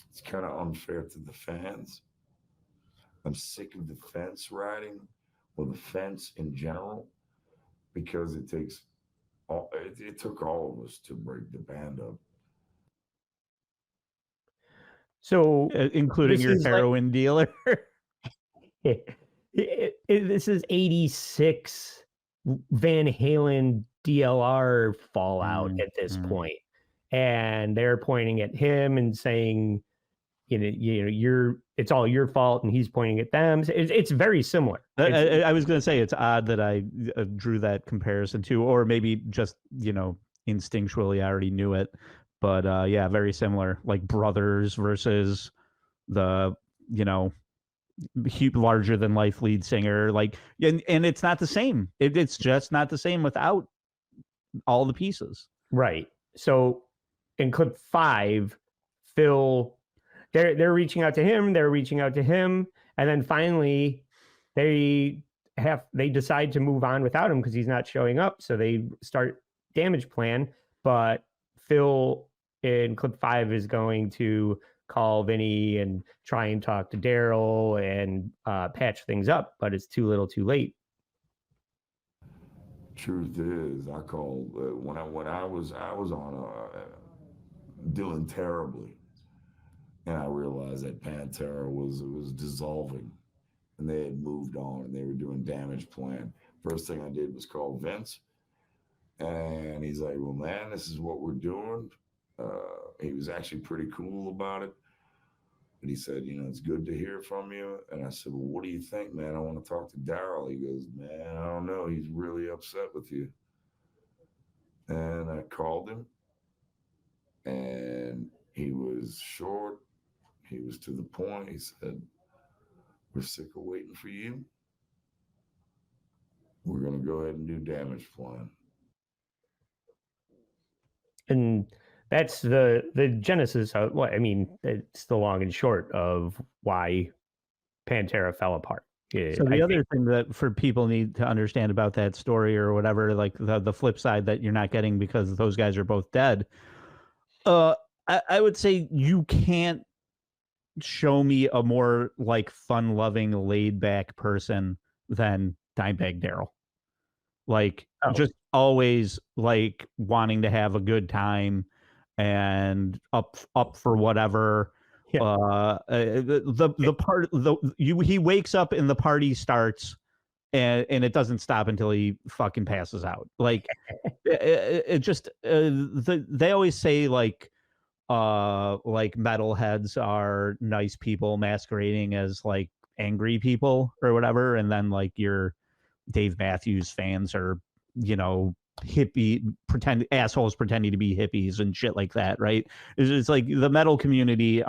It's kind of unfair to the fans. I'm sick of the fence riding, or the fence in general, because it took all of us to break the band up. So, including your heroin dealer. This is 86 Van Halen DLR fallout at this point. And they're pointing at him and saying, it's all your fault, and he's pointing at them. It's very similar. I was going to say, it's odd that I drew that comparison too, or maybe just instinctually I already knew it. But yeah, very similar, like brothers versus the larger than life lead singer, and it's not the same. It's just not the same without all the pieces. Right. So in clip 5, Phil, they're reaching out to him. They're reaching out to him, and then finally they decide to move on without him because he's not showing up. So they start Damage Plan, but Phil in clip 5 is going to call Vinny and try and talk to Darrell and patch things up, but it's too little too late. Truth is, I called when I was on doing terribly, and I realized that Pantera was dissolving, and they had moved on, and they were doing Damage Plan. First thing I did was call Vince, and he's like, "Well, man, this is what we're doing." He was actually pretty cool about it. But he said, "It's good to hear from you." And I said, "Well, what do you think, man? I want to talk to Darrell." He goes, "Man, I don't know. He's really upset with you." And I called him, and he was short. He was to the point. He said, "We're sick of waiting for you. We're going to go ahead and do Damage Plan." And that's the genesis of it's the long and short of why Pantera fell apart. So the other thing that for people need to understand about that story or whatever, like the flip side that you're not getting because those guys are both dead. I would say you can't show me a more fun-loving, laid-back person than Dime Bag Darrell. Just always wanting to have a good time and up for whatever. Yeah. He wakes up and the party starts, and it doesn't stop until he fucking passes out. They always say metalheads are nice people masquerading as angry people or whatever, and then your Dave Matthews fans are hippie assholes pretending to be hippies and shit like that, right? It's like the metal community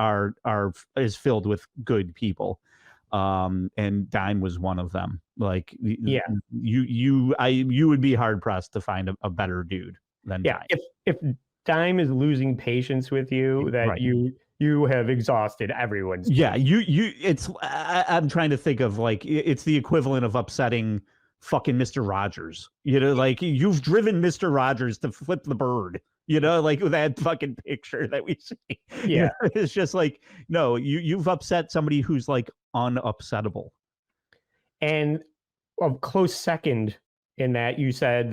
is filled with good people, and Dime was one of them. You would be hard pressed to find a better dude than Dime. If Dime is losing patience with you, that right. you have exhausted everyone's it's I'm trying to think of it's the equivalent of upsetting fucking Mr. Rogers. You've driven Mr. Rogers to flip the bird, with that fucking picture that we see. Yeah. It's just no, you've upset somebody who's unupsettable. And a close second in that you said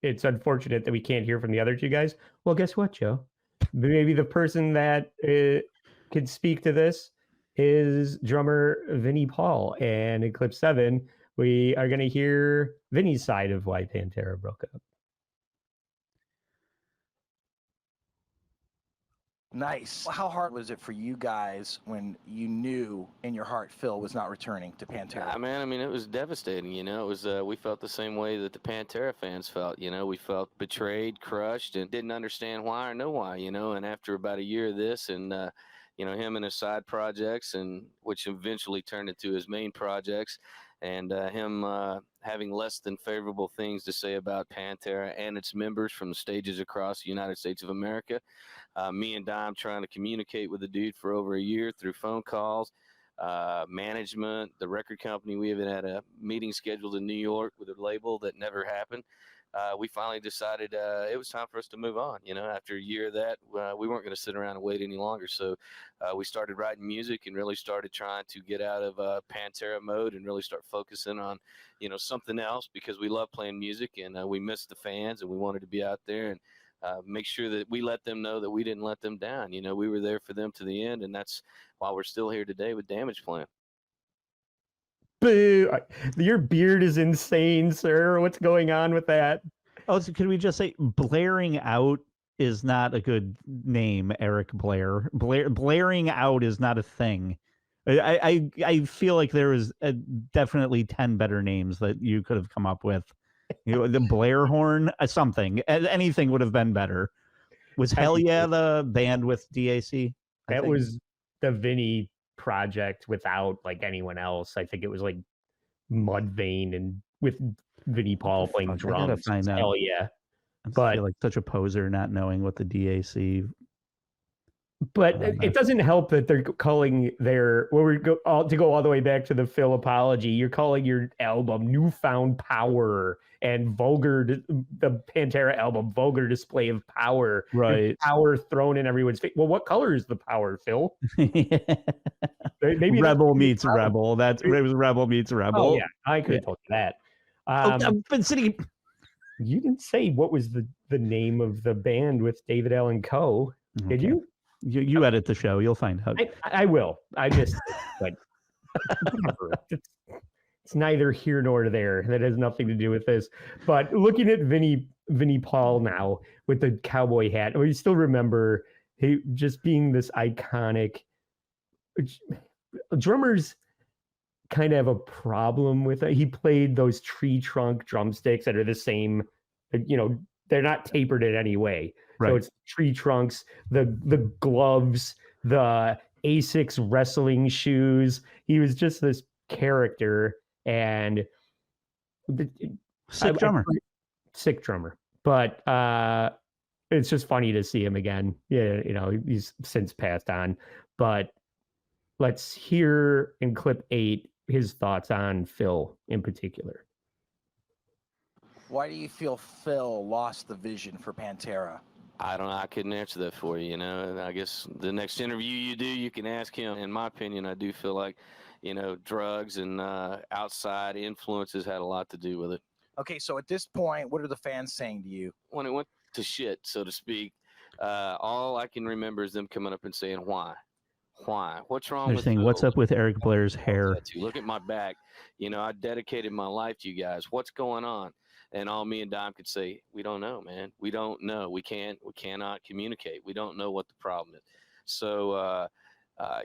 it's unfortunate that we can't hear from the other two guys. Well, guess what, Joe? Maybe the person that could speak to this is drummer Vinnie Paul. And in clip 7, we are going to hear Vinnie's side of why Pantera broke up. Nice. How hard was it for you guys when you knew in your heart Phil was not returning to Pantera? Yeah, man, I mean, it was devastating, you know. It was we felt the same way that the Pantera fans felt, you know. We felt betrayed, crushed, and didn't understand why or know why, you know. And after about a year of this and you know, him and his side projects, and which eventually turned into his main projects, and him having less than favorable things to say about Pantera and its members from stages across the United States of America. Me and Dime trying to communicate with the dude for over a year through phone calls, management, the record company. We even had a meeting scheduled in New York with a label that never happened. We finally decided it was time for us to move on. You know, after a year of that, we weren't going to sit around and wait any longer. So we started writing music and really started trying to get out of Pantera mode and really start focusing on, you know, something else, because we love playing music and we missed the fans and we wanted to be out there and make sure that we let them know that we didn't let them down. You know, we were there for them to the end, and that's why we're still here today with Damage Plan. Boo! Your beard is insane, sir. What's going on with that? Oh, so could we just say blaring out is not a good name, Eric Blair. Blaring out is not a thing. I feel like there is definitely 10 better names that you could have come up with. You know, the Blair horn, something, anything would have been better. Was Hell Yeah the band with DAC? That was the Vinnie project without like anyone else. I think it was like Mudvayne and with Vinnie Paul playing drums. I gotta find out. Hell Yeah. I feel like such a poser not knowing what the DAC. But it doesn't help that they're calling their to go all the way back to the Phil apology. You're calling your album "Newfound Power" and "Vulgar," the Pantera album "Vulgar Display of Power." Right, power thrown in everyone's face. Well, what color is the power, Phil? Maybe Rebel meets Rebel. It was Rebel meets Rebel. Oh yeah, I could have told you that. I've been sitting. You didn't say what was the name of the band with David Allen Coe, did you? You edit the show. You'll find out. I will. I just like it's neither here nor there. That has nothing to do with this. But looking at Vinnie Paul now with the cowboy hat, we still remember he just being this iconic. Drummers kind of have a problem with it. He played those tree trunk drumsticks that are the same. You know, they're not tapered in any way. Right. So it's tree trunks, the gloves, the Asics wrestling shoes. He was just this character and sick drummer. Sick drummer. But it's just funny to see him again. Yeah, you know, he's since passed on. But let's hear in clip 8 his thoughts on Phil in particular. Why do you feel Phil lost the vision for Pantera? I don't know. I couldn't answer that for you. You know, I guess the next interview you do, you can ask him. In my opinion, I do feel like, you know, drugs and outside influences had a lot to do with it. Okay, so at this point, what are the fans saying to you? When it went to shit, so to speak, all I can remember is them coming up and saying, "Why? Why? What's wrong?" They're with saying, Phil? "What's up with Eric Blair's hair?" Look at my back. You know, I dedicated my life to you guys. What's going on? And all me and Dime could say, we don't know, man. We don't know. We cannot communicate. We don't know what the problem is. So,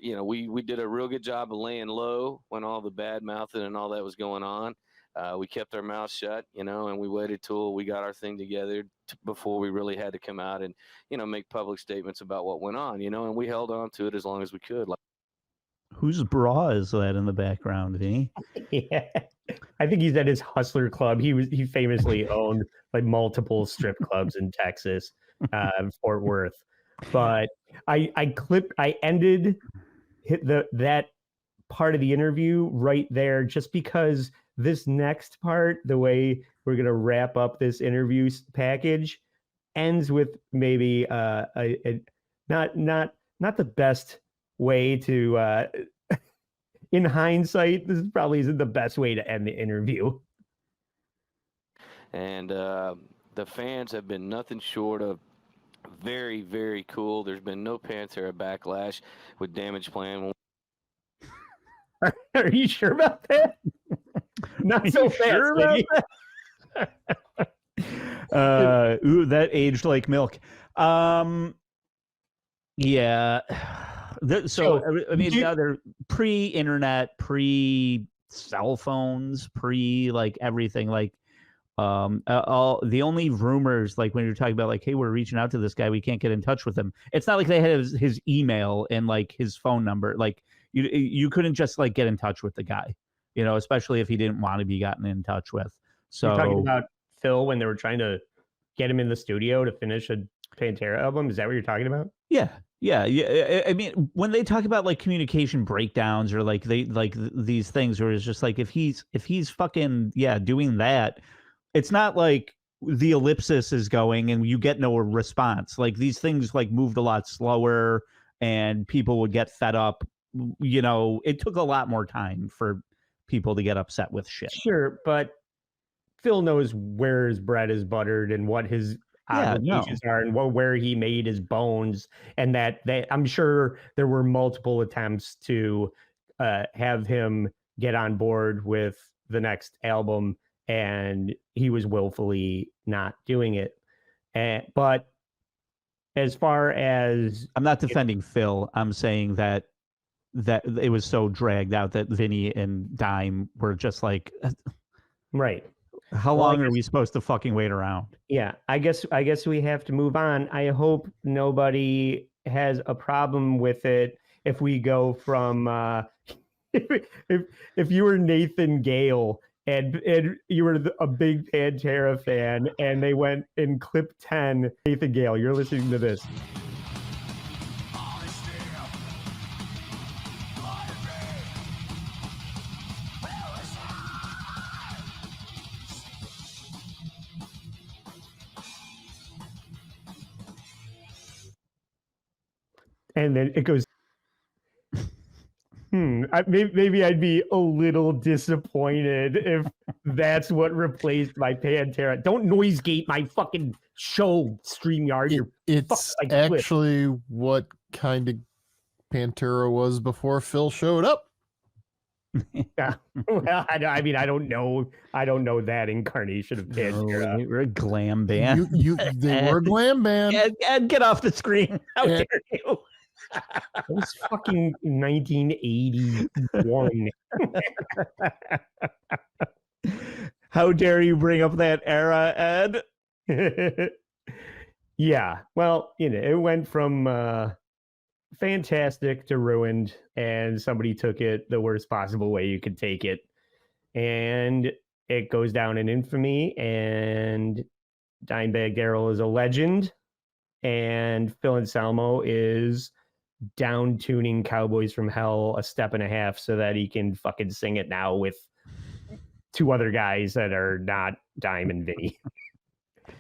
you know, we did a real good job of laying low when all the bad mouthing and all that was going on. We kept our mouths shut, you know, and we waited till we got our thing together before we really had to come out and, you know, make public statements about what went on, you know, and we held on to it as long as we could. Whose bra is that in the background, Vinny? Yeah. I think he's at his hustler club. He famously owned like multiple strip clubs in Texas, Fort Worth. But I ended that part of the interview right there just because this next part, the way we're gonna wrap up this interview package, ends with maybe not the best way to. In hindsight, this probably isn't the best way to end the interview. and the fans have been nothing short of very, very cool. There's been no Pantera backlash with Damage Plan. Are you sure about that? Not so fast, sure baby. Ooh, that aged like milk. Yeah. So I mean, now they're pre-internet, pre-cell phones, like everything. Like, all the only rumors, like when you're talking about like, hey, we're reaching out to this guy, we can't get in touch with him. It's not like they had his email and like his phone number. Like you couldn't just like get in touch with the guy, especially if he didn't want to be gotten in touch with. So you're talking about Phil when they were trying to get him in the studio to finish a Pantera album. Is that what you're talking about? Yeah. I mean, when they talk about like communication breakdowns or like these things where it's just like if he's fucking doing that, it's not like the ellipsis is going and you get no response. Like these things like moved a lot slower and people would get fed up. It took a lot more time for people to get upset with shit. Sure, but Phil knows where his bread is buttered and what his obligations are and where he made his bones, and that I'm sure there were multiple attempts to have him get on board with the next album, and he was willfully not doing it. But as far as I'm not defending Phil, I'm saying that it was so dragged out that Vinny and Dime were just like, right. How long are we supposed to fucking wait around? Yeah, I guess we have to move on. I hope nobody has a problem with it if we go from if you were Nathan Gale and you were a big Pantera fan and they went in clip 10, Nathan Gale, you're listening to this. And then it goes, maybe I'd be a little disappointed if that's what replaced my Pantera. Don't noise gate my fucking show, StreamYard. It's actually what kind of Pantera was before Phil showed up. Yeah. Well, I mean, I don't know that incarnation of Pantera. No, they were a glam band. They were a glam band. And get off the screen. How dare you? It was fucking 1981. How dare you bring up that era, Ed? Yeah. Well, it went from fantastic to ruined, and somebody took it the worst possible way you could take it. And it goes down in infamy, and Dime Bag Darrell is a legend, and Phil Anselmo is down tuning Cowboys from Hell a step and a half so that he can fucking sing it now with two other guys that are not Dime and Vinny.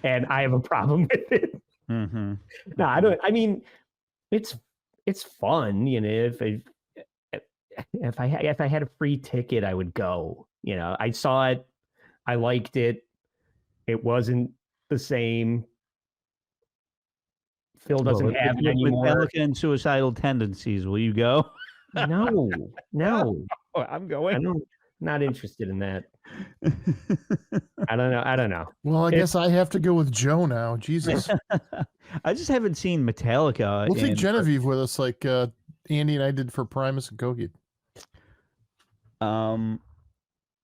And I have a problem with it. Mm-hmm. No, I don't. I mean, it's fun, if I had a free ticket, I would go. I saw it, I liked it. It wasn't the same. Phil doesn't have it anymore. With Pelican suicidal tendencies, will you go? No. I'm going. I'm not interested in that. I don't know. Well, I guess I have to go with Joe now. Jesus. I just haven't seen Metallica. We'll take Genevieve with us like Andy and I did for Primus and Kogi.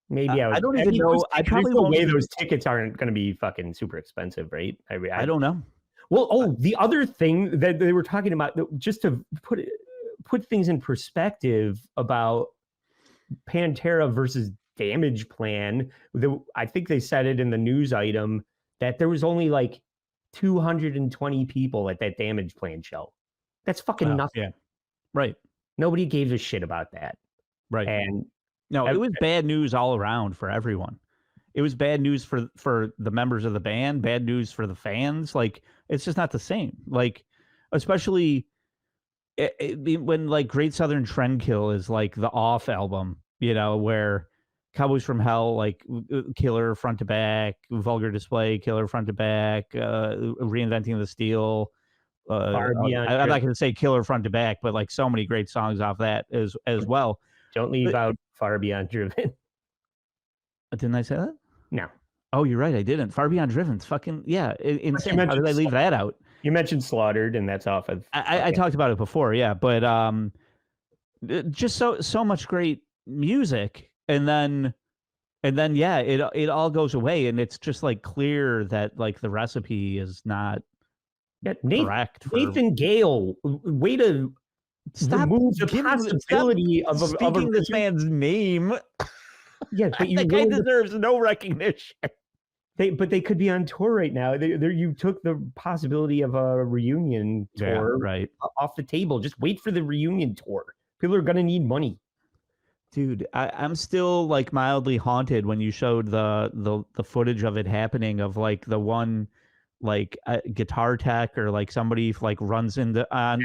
Maybe I don't even know. I probably the way those tickets aren't going to be fucking super expensive, right? I don't know. Well, the other thing that they were talking about, just to put things in perspective about Pantera versus Damage Plan, I think they said it in the news item that there was only like 220 people at that Damage Plan show. That's fucking nothing. Yeah. Right. Nobody gave a shit about that. Right. And no, it was bad news all around for everyone. It was bad news for the members of the band, bad news for the fans. Like, it's just not the same. Like, especially when like Great Southern Trendkill is like the off album, where Cowboys from Hell, like killer front to back, Vulgar Display, killer front to back, Reinventing the Steel. I'm not going to say killer front to back, but like so many great songs off that as well. Don't leave out Far Beyond Driven. Didn't I say that? No. Oh, you're right. I didn't. Far Beyond Driven's fucking, yeah, insane. How did I leave that out? You mentioned Slaughtered, and that's off of. I talked about it before, yeah, but just so much great music, and then yeah, it all goes away, and it's just like clear that like the recipe is not correct. Nathan Gale, way to remove the possibility of speaking this man's name. Yeah, but that guy deserves no recognition. But they could be on tour right now. You took the possibility of a reunion tour off the table. Just wait for the reunion tour. People are gonna need money. Dude, I'm still like mildly haunted when you showed the footage of it happening, of like the one like guitar tech or like somebody like runs into on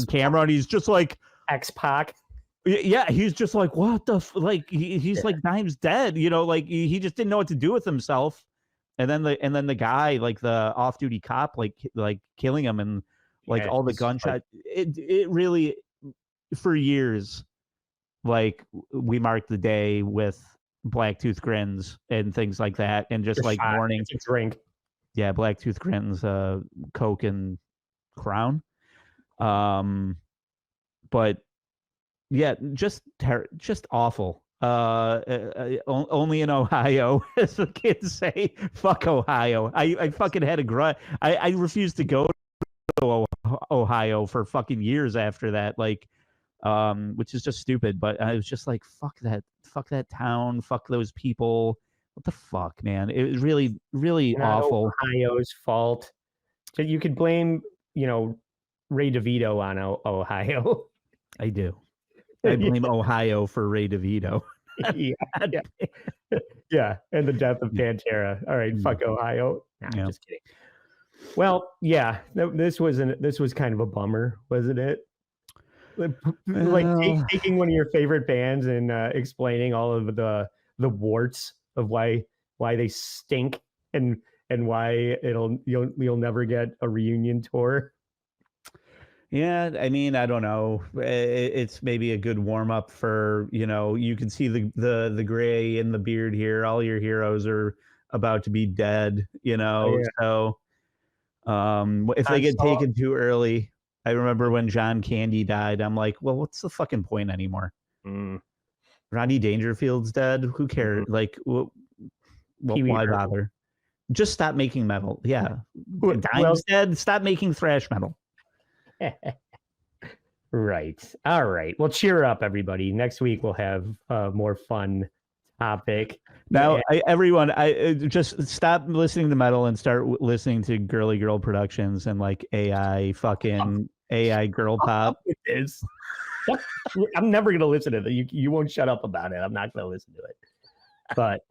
camera, and he's just like X-Pac. Yeah, he's just like, what the like he's like Dime's dead, you know, like he just didn't know what to do with himself. And then the guy, like the off-duty cop, like killing him, and like all the gunshot. It really, for years, like we marked the day with Blacktooth grins and things like that, and just like mourning. It's a drink. Yeah, Blacktooth grins, Coke and Crown. But yeah, just awful. Only in Ohio, as the kids say. Fuck Ohio. I fucking had a grudge. I refused to go to Ohio for fucking years after that, like, which is just stupid. But I was just like, fuck that town, fuck those people. What the fuck, man? It was really, really awful. Ohio's fault. So you could blame, Ray DeVito on Ohio. I do. I blame Ohio for Ray DeVito. Yeah, and the death of Pantera. All right, fuck Ohio. Nah, I'm just kidding. Well, yeah, this was kind of a bummer, wasn't it? Like taking one of your favorite bands and explaining all of the warts of why they stink and why you'll never get a reunion tour. Yeah, I mean, I don't know. It's maybe a good warm up for, you can see the gray in the beard here. All your heroes are about to be dead, So if they get taken too early, I remember when John Candy died, I'm like, well, what's the fucking point anymore? Rodney Dangerfield's dead. Who cares? Like, why bother? Just stop making metal. Yeah. Dime's dead. Stop making thrash metal. Right. All right. Well, cheer up, everybody. Next week we'll have a more fun topic. Now, everyone, just stop listening to metal and start listening to girly girl productions and like AI girl pop. It is. I'm never gonna listen to that. You won't shut up about it. I'm not gonna listen to it. But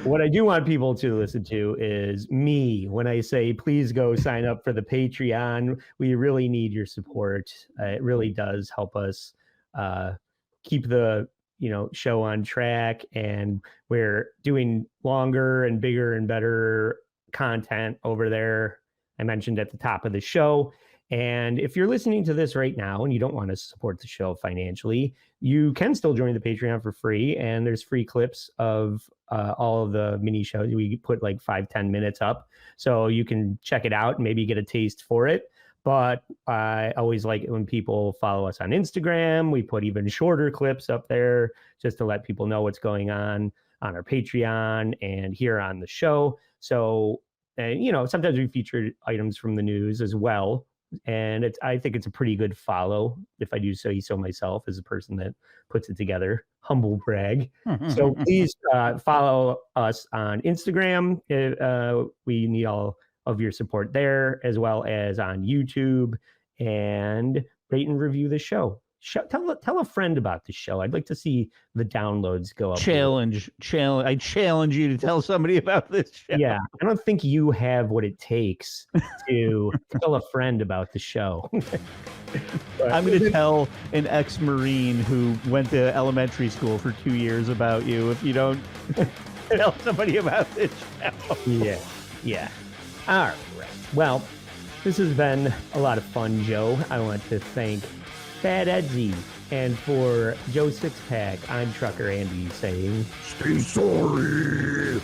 what I do want people to listen to is me when I say, please go sign up for the Patreon. We really need your support. It really does help us keep the show on track, and we're doing longer and bigger and better content over there. I mentioned at the top of the show. And if you're listening to this right now and you don't want to support the show financially, you can still join the Patreon for free. And there's free clips of all of the mini shows. We put like 5-10 minutes up, so you can check it out and maybe get a taste for it. But I always like it when people follow us on Instagram. We put even shorter clips up there just to let people know what's going on our Patreon and here on the show. So, sometimes we feature items from the news as well. And I think it's a pretty good follow, if I do say so myself, as a person that puts it together. Humble brag. So please follow us on Instagram. We need all of your support there, as well as on YouTube, and rate and review the show. Tell a friend about the show. I'd like to see the downloads go up. Challenge. I challenge you to tell somebody about this show. Yeah, I don't think you have what it takes to tell a friend about the show. I'm going to tell an ex-Marine who went to elementary school for 2 years about you if you don't tell somebody about this show. Yeah. All right. Well, this has been a lot of fun, Joe. I want to thank Fat Edsy. And for Joe Sixpack, I'm Trucker Andy saying, stay sorry.